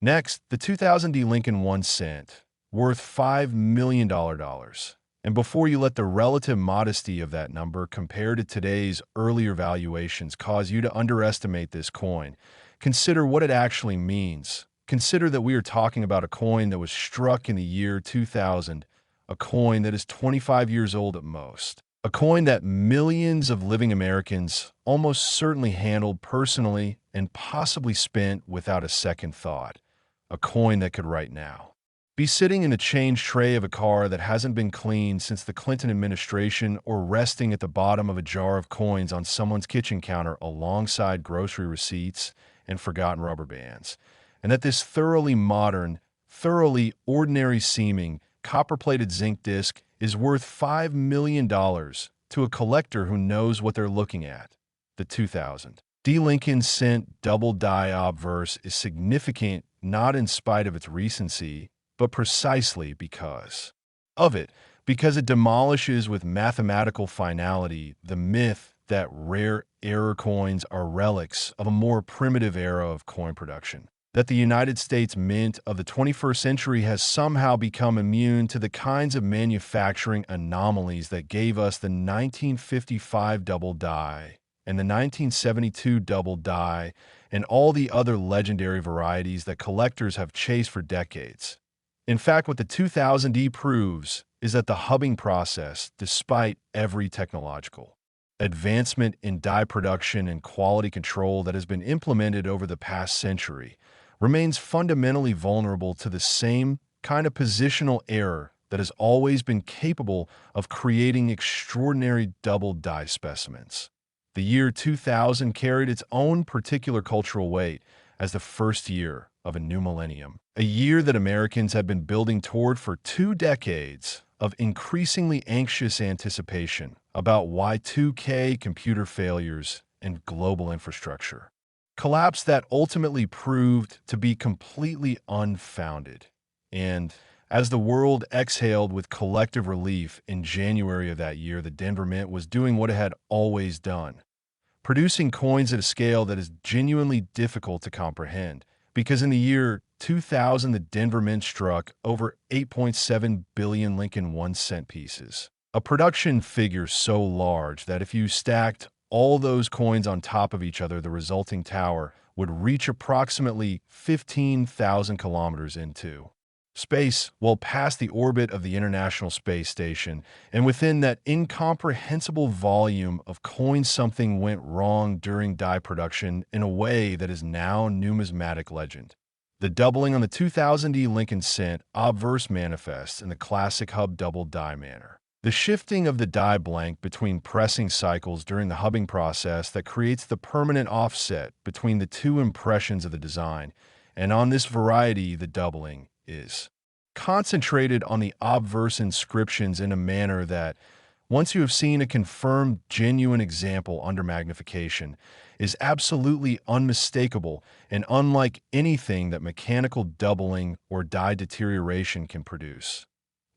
Next, the 2000 D. Lincoln 1 cent, worth $5 million. And before you let the relative modesty of that number compared to today's earlier valuations cause you to underestimate this coin, consider what it actually means. Consider that we are talking about a coin that was struck in the year 2000, a coin that is 25 years old at most, a coin that millions of living Americans almost certainly handled personally and possibly spent without a second thought, a coin that could right now be sitting in the change tray of a car that hasn't been cleaned since the Clinton administration, or resting at the bottom of a jar of coins on someone's kitchen counter alongside grocery receipts and forgotten rubber bands, and that this thoroughly modern, thoroughly ordinary-seeming, copper-plated zinc disc is worth $5 million to a collector who knows what they're looking at. The 2000 D. Lincoln cent double die obverse is significant not in spite of its recency, but precisely because of it, because it demolishes with mathematical finality the myth that rare error coins are relics of a more primitive era of coin production, that the United States Mint of the 21st century has somehow become immune to the kinds of manufacturing anomalies that gave us the 1955 double die and the 1972 double die and all the other legendary varieties that collectors have chased for decades. In fact, what the 2000D proves is that the hubbing process, despite every technological advancement in die production and quality control that has been implemented over the past century, remains fundamentally vulnerable to the same kind of positional error that has always been capable of creating extraordinary double die specimens. The year 2000 carried its own particular cultural weight as the first year of a new millennium, a year that Americans had been building toward for 2 decades of increasingly anxious anticipation about Y2K computer failures and global infrastructure. Collapse that ultimately proved to be completely unfounded. And as the world exhaled with collective relief in January of that year, the Denver Mint was doing what it had always done, producing coins at a scale that is genuinely difficult to comprehend. Because in the year 2000, the Denver Mint struck over 8.7 billion Lincoln 1-cent pieces, a production figure so large that if you stacked all those coins on top of each other, the resulting tower would reach approximately 15,000 kilometers into space, well past the orbit of the International Space Station, and within that incomprehensible volume of coins, something went wrong during die production in a way that is now numismatic legend. The doubling on the 2000 Lincoln cent obverse manifests in the classic hub double die manner. The shifting of the die blank between pressing cycles during the hubbing process that creates the permanent offset between the two impressions of the design, and on this variety, the doubling is concentrated on the obverse inscriptions in a manner that, once you have seen a confirmed genuine example under magnification, is absolutely unmistakable and unlike anything that mechanical doubling or die deterioration can produce.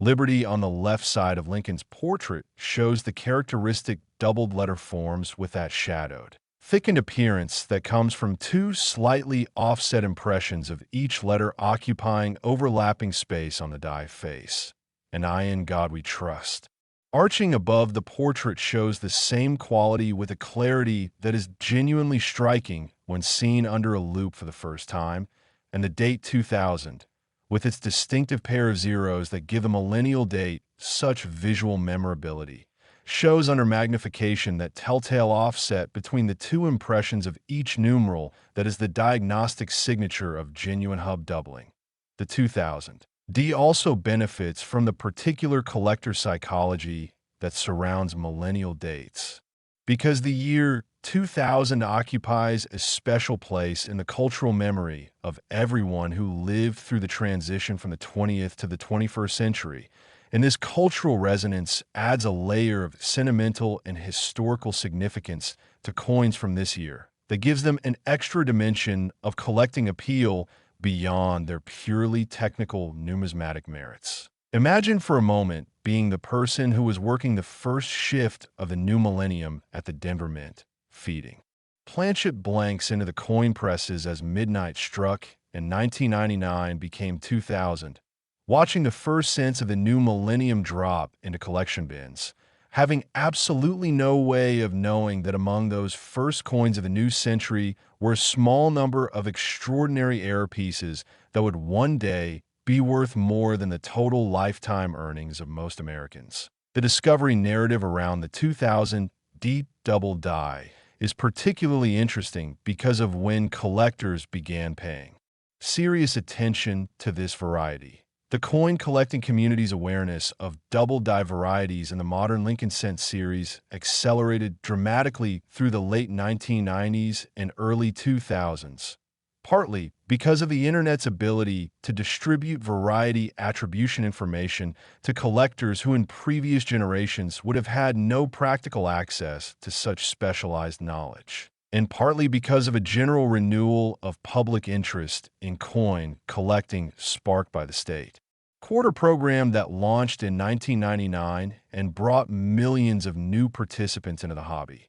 Liberty on the left side of Lincoln's portrait shows the characteristic doubled letter forms with that shadowed, thickened appearance that comes from two slightly offset impressions of each letter occupying overlapping space on the die face. And I in God we trust. Arching above the portrait shows the same quality with a clarity that is genuinely striking when seen under a loupe for the first time, and the date 2000, with its distinctive pair of zeros that give the millennial date such visual memorability, shows under magnification that telltale offset between the two impressions of each numeral that is the diagnostic signature of genuine hub doubling. The 2000 D also benefits from the particular collector psychology that surrounds millennial dates, because the year 2000 occupies a special place in the cultural memory of everyone who lived through the transition from the 20th to the 21st century. And this cultural resonance adds a layer of sentimental and historical significance to coins from this year that gives them an extra dimension of collecting appeal beyond their purely technical numismatic merits. Imagine for a moment being the person who was working the first shift of the new millennium at the Denver Mint, feeding planchet blanks into the coin presses as midnight struck and 1999 became 2000, watching the first cents of the new millennium drop into collection bins, having absolutely no way of knowing that among those first coins of the new century were a small number of extraordinary error pieces that would one day be worth more than the total lifetime earnings of most Americans. The discovery narrative around the 2000 deep double die is particularly interesting because of when collectors began paying serious attention to this variety. The coin collecting community's awareness of double die varieties in the modern Lincoln cent series accelerated dramatically through the late 1990s and early 2000s, partly because of the internet's ability to distribute variety attribution information to collectors who in previous generations would have had no practical access to such specialized knowledge, and partly because of a general renewal of public interest in coin collecting sparked by the state quarter program that launched in 1999 and brought millions of new participants into the hobby.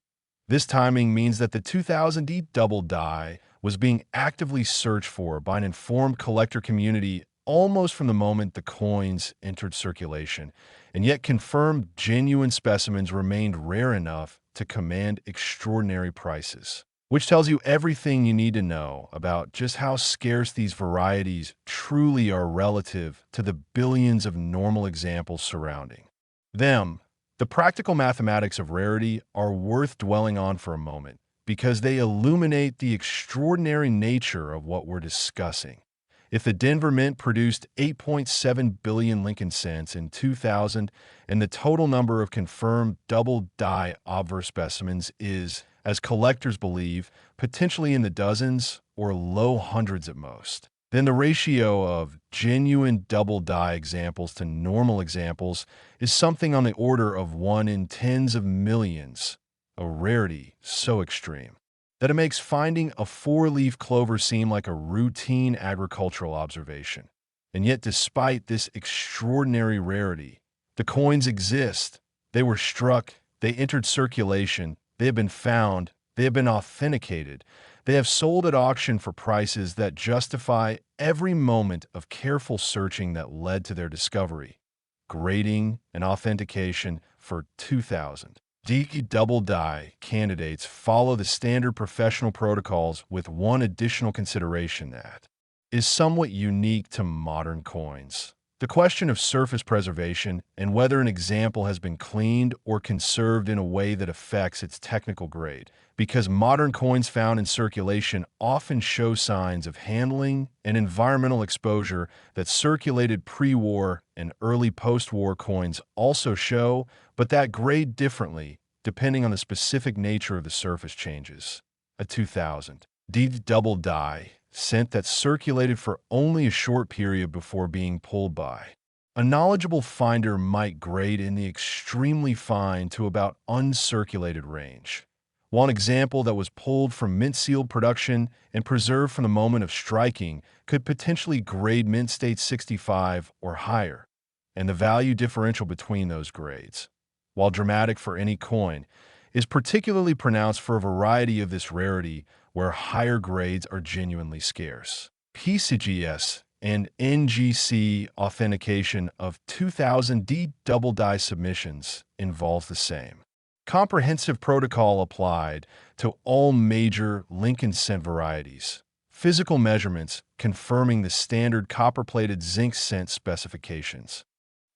This timing means that the 2000 double die was being actively searched for by an informed collector community almost from the moment the coins entered circulation, and yet confirmed genuine specimens remained rare enough to command extraordinary prices, which tells you everything you need to know about just how scarce these varieties truly are relative to the billions of normal examples surrounding them. The practical mathematics of rarity are worth dwelling on for a moment because they illuminate the extraordinary nature of what we're discussing. If the Denver Mint produced 8.7 billion Lincoln cents in 2000 and the total number of confirmed double-die obverse specimens is, as collectors believe, potentially in the dozens or low hundreds at most, then the ratio of genuine double-die examples to normal examples is something on the order of 1 in tens of millions, a rarity so extreme that it makes finding a four-leaf clover seem like a routine agricultural observation. And yet, despite this extraordinary rarity, the coins exist. They were struck, they entered circulation, they have been found, they have been authenticated, they have sold at auction for prices that justify every moment of careful searching that led to their discovery, grading, and authentication for 2,000. Double die candidates follow the standard professional protocols with one additional consideration that is somewhat unique to modern coins. The question of surface preservation and whether an example has been cleaned or conserved in a way that affects its technical grade, because modern coins found in circulation often show signs of handling and environmental exposure that circulated pre-war and early post-war coins also show, but that grade differently depending on the specific nature of the surface changes. A 2000 double die cent that circulated for only a short period before being pulled by. A knowledgeable finder might grade in the extremely fine to about uncirculated range, while an example that was pulled from mint-sealed production and preserved from the moment of striking could potentially grade mint state 65 or higher, and the value differential between those grades, while dramatic for any coin, is particularly pronounced for a variety of this rarity where higher grades are genuinely scarce. PCGS and NGC authentication of 2000 double die submissions involves the same comprehensive protocol applied to all major Lincoln cent varieties. Physical measurements confirming the standard copper-plated zinc cent specifications.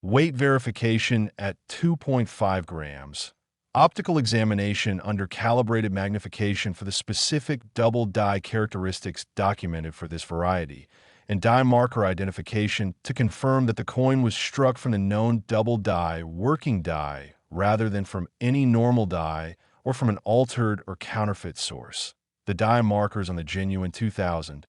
Weight verification at 2.5 grams. Optical examination under calibrated magnification for the specific double die characteristics documented for this variety, and die marker identification to confirm that the coin was struck from the known double die working die rather than from any normal die or from an altered or counterfeit source. The die markers on the genuine 2000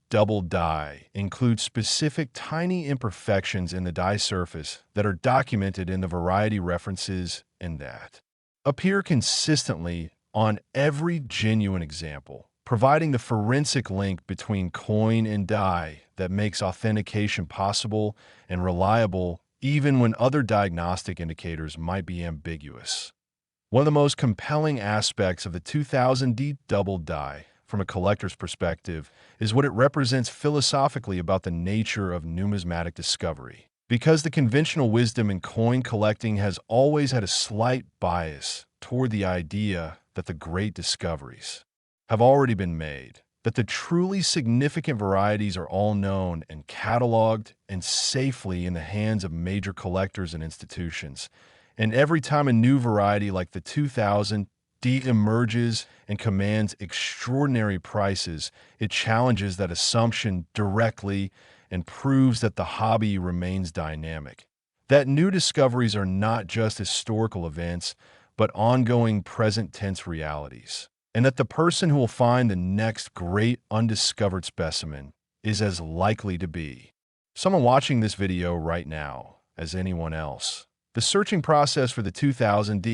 double die include specific tiny imperfections in the die surface that are documented in the variety references and that appear consistently on every genuine example, providing the forensic link between coin and die that makes authentication possible and reliable even when other diagnostic indicators might be ambiguous. One of the most compelling aspects of the 2000 double die from a collector's perspective is what it represents philosophically about the nature of numismatic discovery. Because the conventional wisdom in coin collecting has always had a slight bias toward the idea that the great discoveries have already been made, that the truly significant varieties are all known and cataloged and safely in the hands of major collectors and institutions. And every time a new variety like the 2000 emerges and commands extraordinary prices, it challenges that assumption directly and proves that the hobby remains dynamic. That new discoveries are not just historical events, but ongoing present tense realities. And that the person who will find the next great undiscovered specimen is as likely to be someone watching this video right now as anyone else. The searching process for the 2000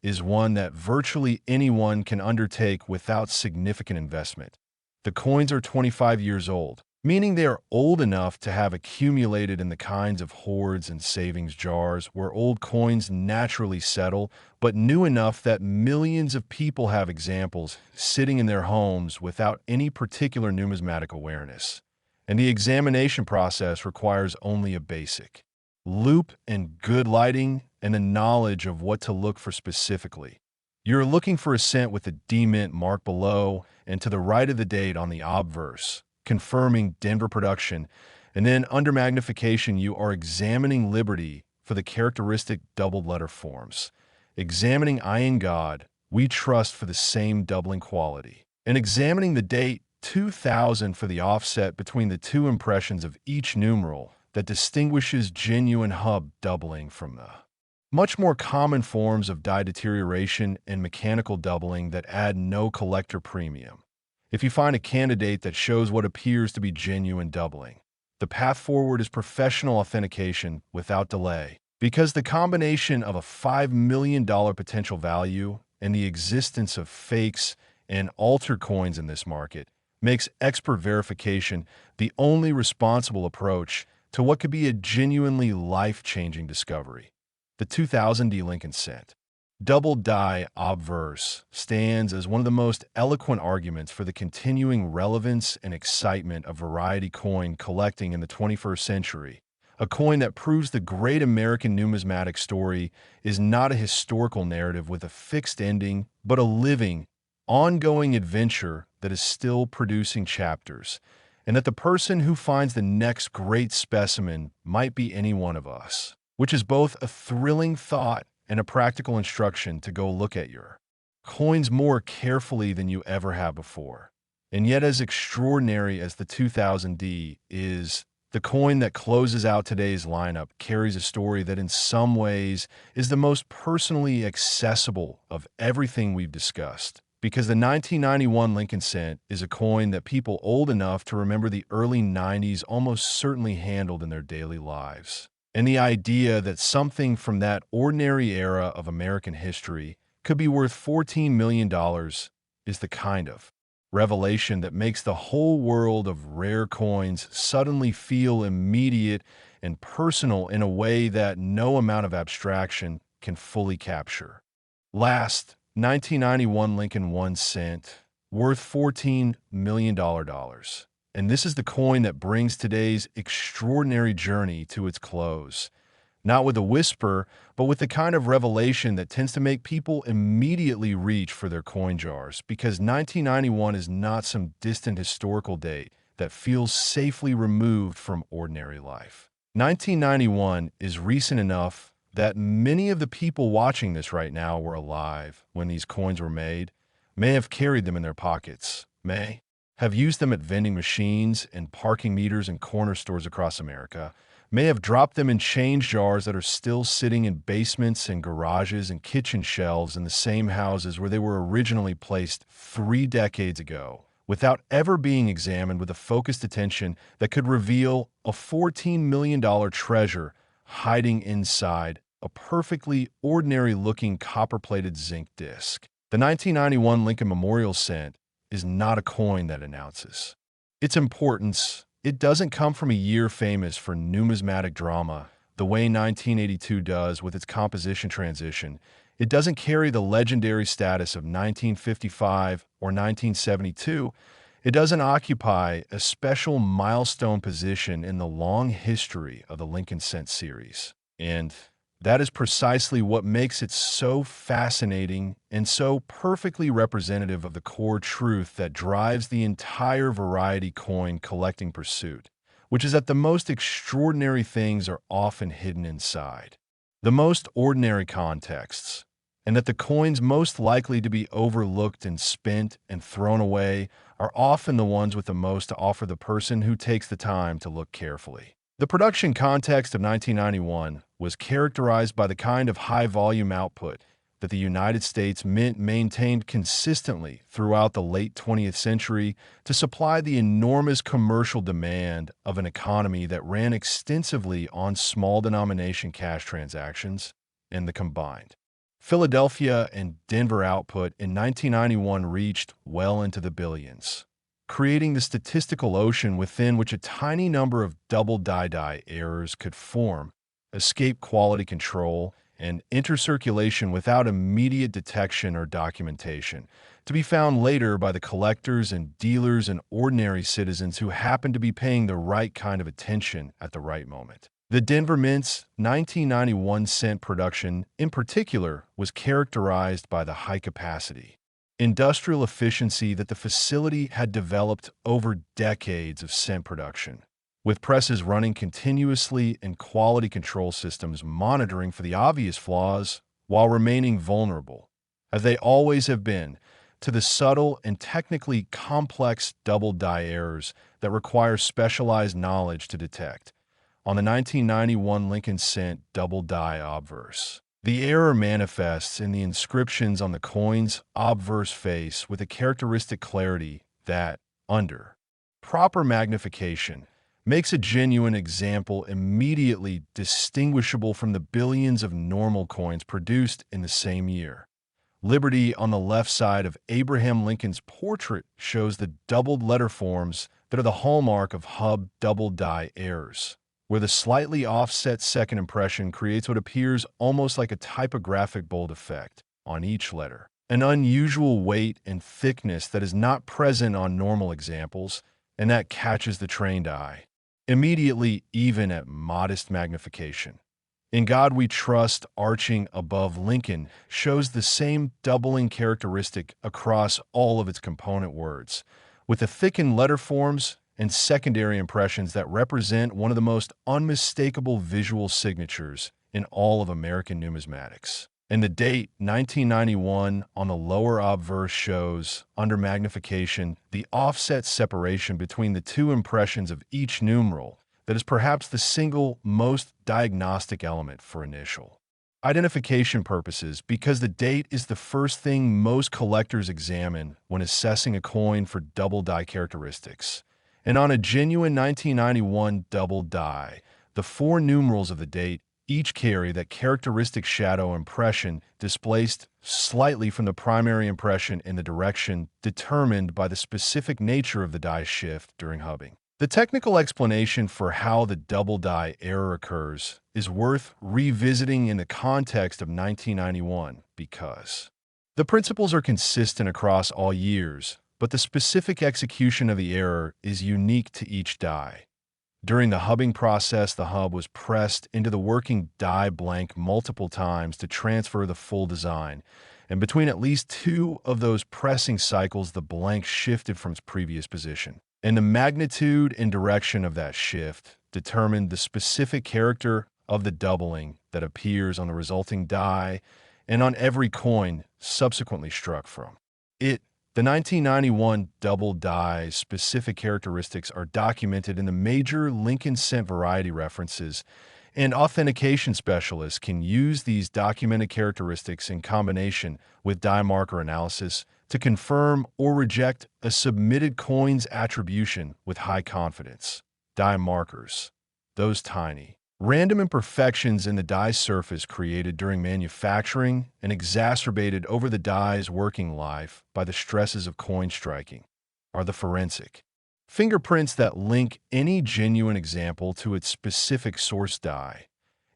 is one that virtually anyone can undertake without significant investment. The coins are 25 years old, meaning they are old enough to have accumulated in the kinds of hoards and savings jars where old coins naturally settle, but new enough that millions of people have examples sitting in their homes without any particular numismatic awareness. And the examination process requires only a basic loupe and good lighting and the knowledge of what to look for specifically. You're looking for a cent with the D-mint mark below and to the right of the date on the obverse, confirming Denver production, and then under magnification you are examining Liberty for the characteristic doubled letter forms, examining I in God, we trust for the same doubling quality, and examining the date 2000 for the offset between the two impressions of each numeral that distinguishes genuine hub doubling from the much more common forms of die deterioration and mechanical doubling that add no collector premium. If you find a candidate that shows what appears to be genuine doubling, the path forward is professional authentication without delay, because the combination of a $5 million potential value and the existence of fakes and alter coins in this market makes expert verification the only responsible approach to what could be a genuinely life-changing discovery. The 2000 Lincoln Cent double die obverse stands as one of the most eloquent arguments for the continuing relevance and excitement of variety coin collecting in the 21st century, a coin that proves the great American numismatic story is not a historical narrative with a fixed ending, but a living, ongoing adventure that is still producing chapters, and that the person who finds the next great specimen might be any one of us, which is both a thrilling thought and a practical instruction to go look at your coins more carefully than you ever have before. And yet, as extraordinary as the 2000D is, the coin that closes out today's lineup carries a story that in some ways is the most personally accessible of everything we've discussed. Because the 1991 Lincoln Cent is a coin that people old enough to remember the early 90s almost certainly handled in their daily lives. And the idea that something from that ordinary era of American history could be worth $14 million is the kind of revelation that makes the whole world of rare coins suddenly feel immediate and personal in a way that no amount of abstraction can fully capture. Last, 1991 Lincoln 1 cent, worth $14 million. And this is the coin that brings today's extraordinary journey to its close. Not with a whisper, but with the kind of revelation that tends to make people immediately reach for their coin jars, because 1991 is not some distant historical date that feels safely removed from ordinary life. 1991 is recent enough that many of the people watching this right now were alive when these coins were made, may have carried them in their pockets, may have used them at vending machines and parking meters in corner stores across America, may have dropped them in change jars that are still sitting in basements and garages and kitchen shelves in the same houses where they were originally placed 3 decades ago, without ever being examined with a focused attention that could reveal a $14 million treasure hiding inside a perfectly ordinary-looking copper-plated zinc disc. The 1991 Lincoln Memorial Cent is not a coin that announces its importance. It doesn't come from a year famous for numismatic drama the way 1982 does with its composition transition. It doesn't carry the legendary status of 1955 or 1972. It doesn't occupy a special milestone position in the long history of the Lincoln Cent series. And that is precisely what makes it so fascinating and so perfectly representative of the core truth that drives the entire variety coin collecting pursuit, which is that the most extraordinary things are often hidden inside the most ordinary contexts, and that the coins most likely to be overlooked and spent and thrown away are often the ones with the most to offer the person who takes the time to look carefully. The production context of 1991 was characterized by the kind of high-volume output that the United States Mint maintained consistently throughout the late 20th century to supply the enormous commercial demand of an economy that ran extensively on small-denomination cash transactions, and the combined Philadelphia and Denver output in 1991 reached well into the billions, creating the statistical ocean within which a tiny number of double die errors could form, escape quality control, and enter circulation without immediate detection or documentation, to be found later by the collectors and dealers and ordinary citizens who happened to be paying the right kind of attention at the right moment. The Denver Mint's 1991 cent production, in particular, was characterized by the high capacity, industrial efficiency that the facility had developed over decades of cent production, with presses running continuously and quality control systems monitoring for the obvious flaws while remaining vulnerable. As they always have been, to the subtle and technically complex double die errors that require specialized knowledge to detect. On the 1991 Lincoln Cent double die obverse, the error manifests in the inscriptions on the coin's obverse face with a characteristic clarity that, under proper magnification, makes a genuine example immediately distinguishable from the billions of normal coins produced in the same year. Liberty on the left side of Abraham Lincoln's portrait shows the doubled letter forms that are the hallmark of Hub double die errors, where the slightly offset second impression creates what appears almost like a typographic bold effect on each letter, an unusual weight and thickness that is not present on normal examples, and that catches the trained eye immediately, even at modest magnification. In God We Trust, arching above Lincoln, shows the same doubling characteristic across all of its component words, with the thickened letter forms and secondary impressions that represent one of the most unmistakable visual signatures in all of American numismatics. And the date, 1991, on the lower obverse shows, under magnification, the offset separation between the two impressions of each numeral that is perhaps the single most diagnostic element for initial identification purposes, because the date is the first thing most collectors examine when assessing a coin for double die characteristics. And on a genuine 1991 double die, the four numerals of the date each carry that characteristic shadow impression displaced slightly from the primary impression in the direction determined by the specific nature of the die shift during hubbing. The technical explanation for how the double die error occurs is worth revisiting in the context of 1991 because the principles are consistent across all years, but the specific execution of the error is unique to each die. During the hubbing process, the hub was pressed into the working die blank multiple times to transfer the full design, and between at least two of those pressing cycles, the blank shifted from its previous position. And the magnitude and direction of that shift determined the specific character of the doubling that appears on the resulting die and on every coin subsequently struck from it. The 1991 double die specific characteristics are documented in the major Lincoln Cent variety references, and authentication specialists can use these documented characteristics in combination with die marker analysis to confirm or reject a submitted coin's attribution with high confidence. Die markers, those tiny, random imperfections in the die surface created during manufacturing and exacerbated over the die's working life by the stresses of coin striking, are the forensic fingerprints that link any genuine example to its specific source die.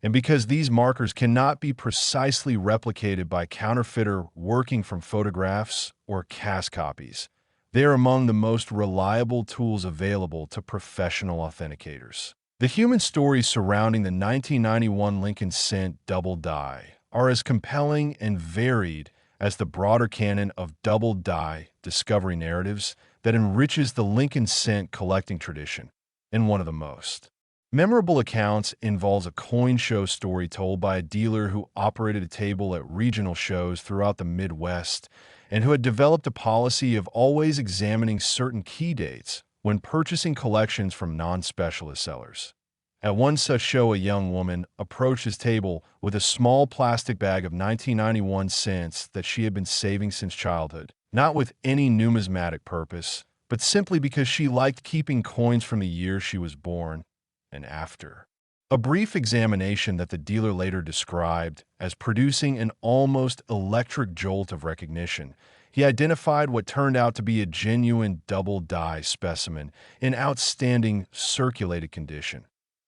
And because these markers cannot be precisely replicated by counterfeiter working from photographs or cast copies, they are among the most reliable tools available to professional authenticators. The human stories surrounding the 1991 Lincoln Cent double die are as compelling and varied as the broader canon of double die discovery narratives that enriches the Lincoln Cent collecting tradition. And one of the most memorable accounts involves a coin show story told by a dealer who operated a table at regional shows throughout the Midwest and who had developed a policy of always examining certain key dates when purchasing collections from non-specialist sellers. At one such show, a young woman approached his table with a small plastic bag of 1991 cents that she had been saving since childhood, not with any numismatic purpose, but simply because she liked keeping coins from the year she was born and after. A brief examination that the dealer later described as producing an almost electric jolt of recognition, he identified what turned out to be a genuine double die specimen in outstanding circulated condition.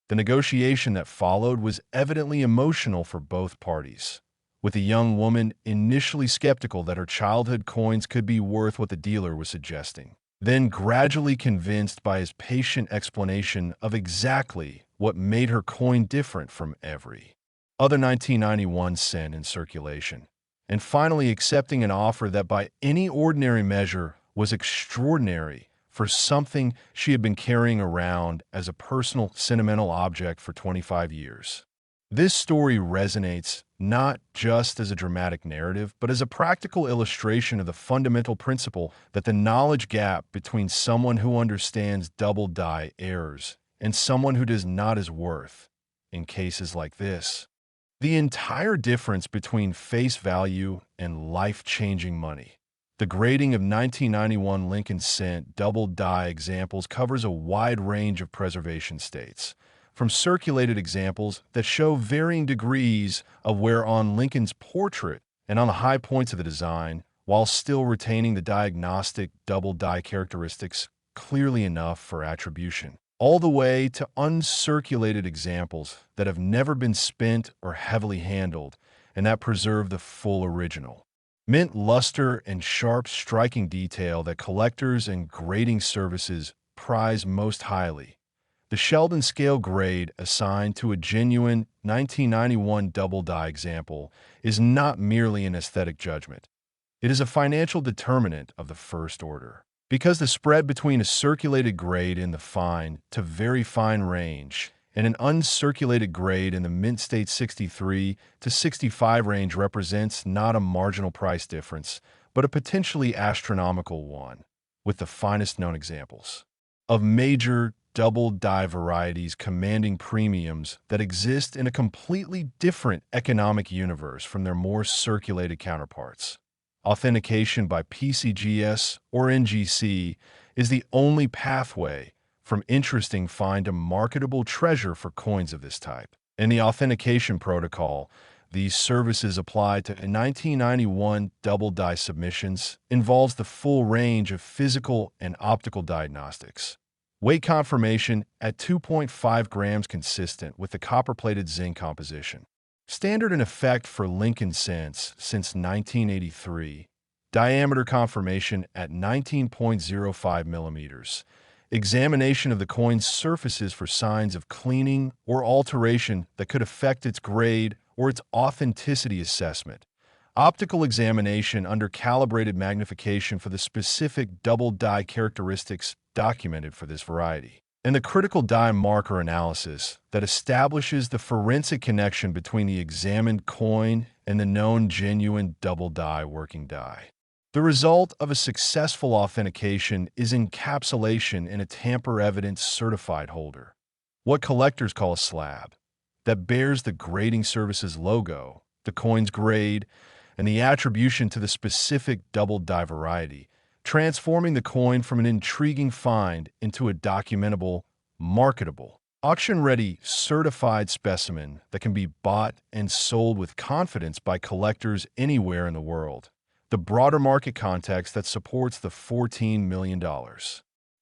The negotiation that followed was evidently emotional for both parties, with the young woman initially skeptical that her childhood coins could be worth what the dealer was suggesting, then gradually convinced by his patient explanation of exactly what made her coin different from every other 1991 cent in circulation, and finally accepting an offer that by any ordinary measure was extraordinary for something she had been carrying around as a personal, sentimental object for 25 years. This story resonates not just as a dramatic narrative, but as a practical illustration of the fundamental principle that the knowledge gap between someone who understands double die errors and someone who does not is worth, in cases like this, the entire difference between face value and life-changing money. The grading of 1991 Lincoln cent double die examples covers a wide range of preservation states, from circulated examples that show varying degrees of wear on Lincoln's portrait and on the high points of the design, while still retaining the diagnostic double die characteristics clearly enough for attribution, all the way to uncirculated examples that have never been spent or heavily handled and that preserve the full original mint luster and sharp striking detail that collectors and grading services prize most highly. The Sheldon scale grade assigned to a genuine 1991 double die example is not merely an aesthetic judgment. It is a financial determinant of the first order, because the spread between a circulated grade in the fine to very fine range and an uncirculated grade in the mint state 63 to 65 range represents not a marginal price difference, but a potentially astronomical one, with the finest known examples of major double die varieties commanding premiums that exist in a completely different economic universe from their more circulated counterparts. Authentication by PCGS or NGC is the only pathway from interesting find to marketable treasure for coins of this type. In the authentication protocol, these services apply to 1991 double die submissions involves the full range of physical and optical diagnostics. Weight confirmation at 2.5 grams consistent with the copper-plated zinc composition. Standard in effect for Lincoln cents since 1983. Diameter confirmation at 19.05 millimeters. Examination of the coin's surfaces for signs of cleaning or alteration that could affect its grade or its authenticity assessment. Optical examination under calibrated magnification for the specific double die characteristics documented for this variety. And the critical die marker analysis that establishes the forensic connection between the examined coin and the known genuine double die working die. The result of a successful authentication is encapsulation in a tamper-evidence certified holder, what collectors call a slab, that bears the grading service's logo, the coin's grade, and the attribution to the specific double die variety, transforming the coin from an intriguing find into a documentable, marketable, auction-ready, certified specimen that can be bought and sold with confidence by collectors anywhere in the world. The broader market context that supports the $14 million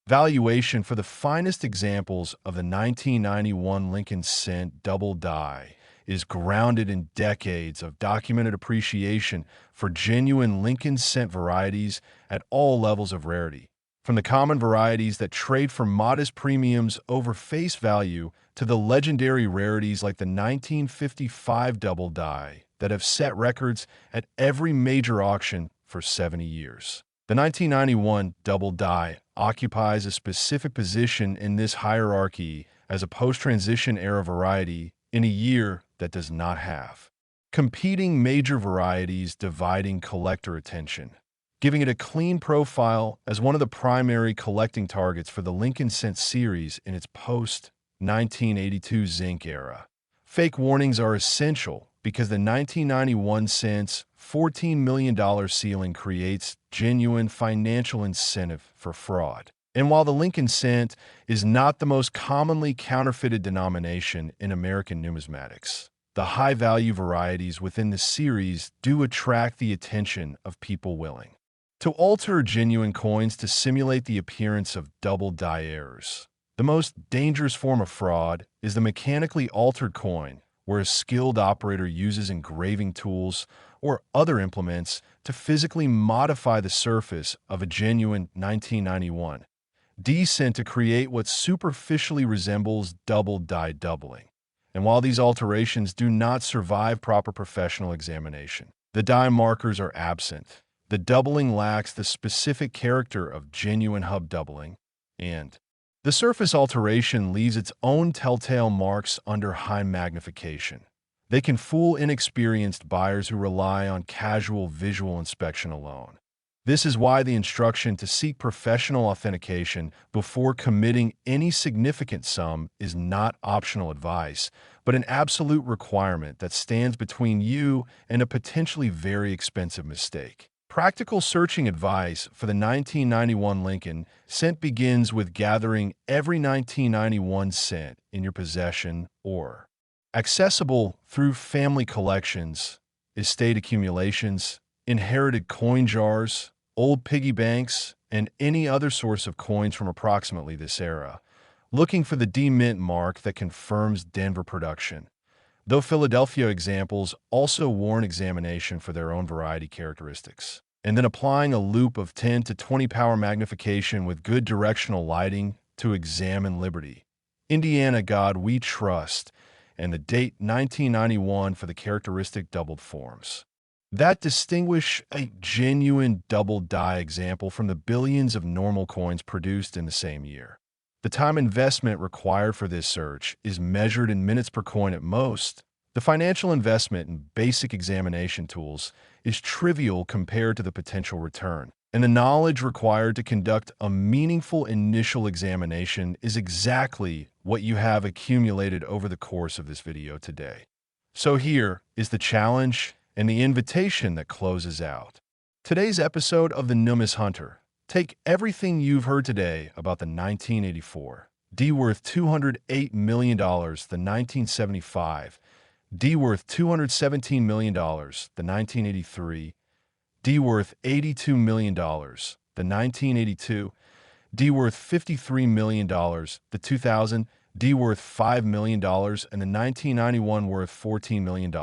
valuation for the finest examples of the 1991 Lincoln cent double die is grounded in decades of documented appreciation for genuine Lincoln cent varieties at all levels of rarity, from the common varieties that trade for modest premiums over face value to the legendary rarities like the 1955 double die that have set records at every major auction for 70 years. The 1991 double die occupies a specific position in this hierarchy as a post-transition era variety in a year that does not have competing major varieties dividing collector attention, giving it a clean profile as one of the primary collecting targets for the Lincoln cent series in its post-1982 zinc era. Fake warnings are essential because the 1991 cent's $14 million ceiling creates genuine financial incentive for fraud. And while the Lincoln cent is not the most commonly counterfeited denomination in American numismatics, the high-value varieties within the series do attract the attention of people willing to alter genuine coins to simulate the appearance of double die errors. The most dangerous form of fraud is the mechanically altered coin, where a skilled operator uses engraving tools or other implements to physically modify the surface of a genuine 1991 D-cent to create what superficially resembles double die doubling. And while these alterations do not survive proper professional examination, the die markers are absent. The doubling lacks the specific character of genuine hub doubling, and the surface alteration leaves its own telltale marks under high magnification. They can fool inexperienced buyers who rely on casual visual inspection alone. This is why the instruction to seek professional authentication before committing any significant sum is not optional advice, but an absolute requirement that stands between you and a potentially very expensive mistake. Practical searching advice for the 1991 Lincoln cent begins with gathering every 1991 cent in your possession or accessible through family collections, estate accumulations, inherited coin jars, old piggy banks, and any other source of coins from approximately this era, looking for the D-Mint mark that confirms Denver production. Though Philadelphia examples also warrant examination for their own variety characteristics. And then applying a loop of 10 to 20 power magnification with good directional lighting to examine Liberty. Indiana God We Trust, and the date 1991 for the characteristic doubled forms. That distinguish a genuine double die example from the billions of normal coins produced in the same year. The time investment required for this search is measured in minutes per coin at most. The financial investment in basic examination tools is trivial compared to the potential return, and the knowledge required to conduct a meaningful initial examination is exactly what you have accumulated over the course of this video today. So here is the challenge and the invitation that closes out today's episode of the NUMIS Hunter. Take everything you've heard today about the 1984, D worth $208 million, the 1975, D worth $217 million, the 1983, D worth $82 million, the 1982, D worth $53 million, the 2000, D worth $5 million, and the 1991 worth $14 million.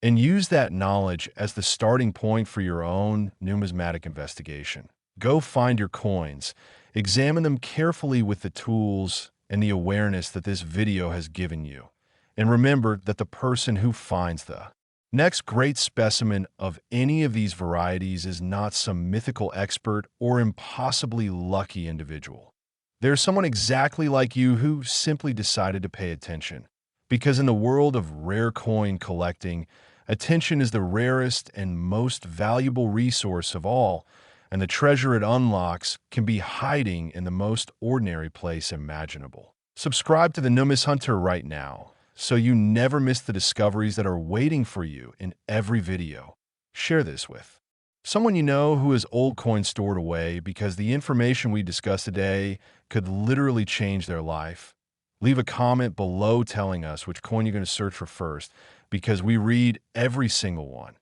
And use that knowledge as the starting point for your own numismatic investigation. Go find your coins, examine them carefully with the tools and the awareness that this video has given you. And remember that the person who finds the next great specimen of any of these varieties is not some mythical expert or impossibly lucky individual. There's someone exactly like you who simply decided to pay attention. Because in the world of rare coin collecting, attention is the rarest and most valuable resource of all, and the treasure it unlocks can be hiding in the most ordinary place imaginable. Subscribe to the NUMIS Hunter right now, so you never miss the discoveries that are waiting for you in every video. Share this with someone you know who has old coins stored away because the information we discussed today could literally change their life. Leave a comment below telling us which coin you're going to search for first, because we read every single one.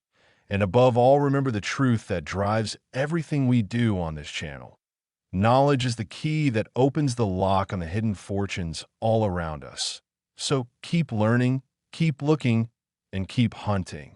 And above all, remember the truth that drives everything we do on this channel. Knowledge is the key that opens the lock on the hidden fortunes all around us. So keep learning, keep looking, and keep hunting.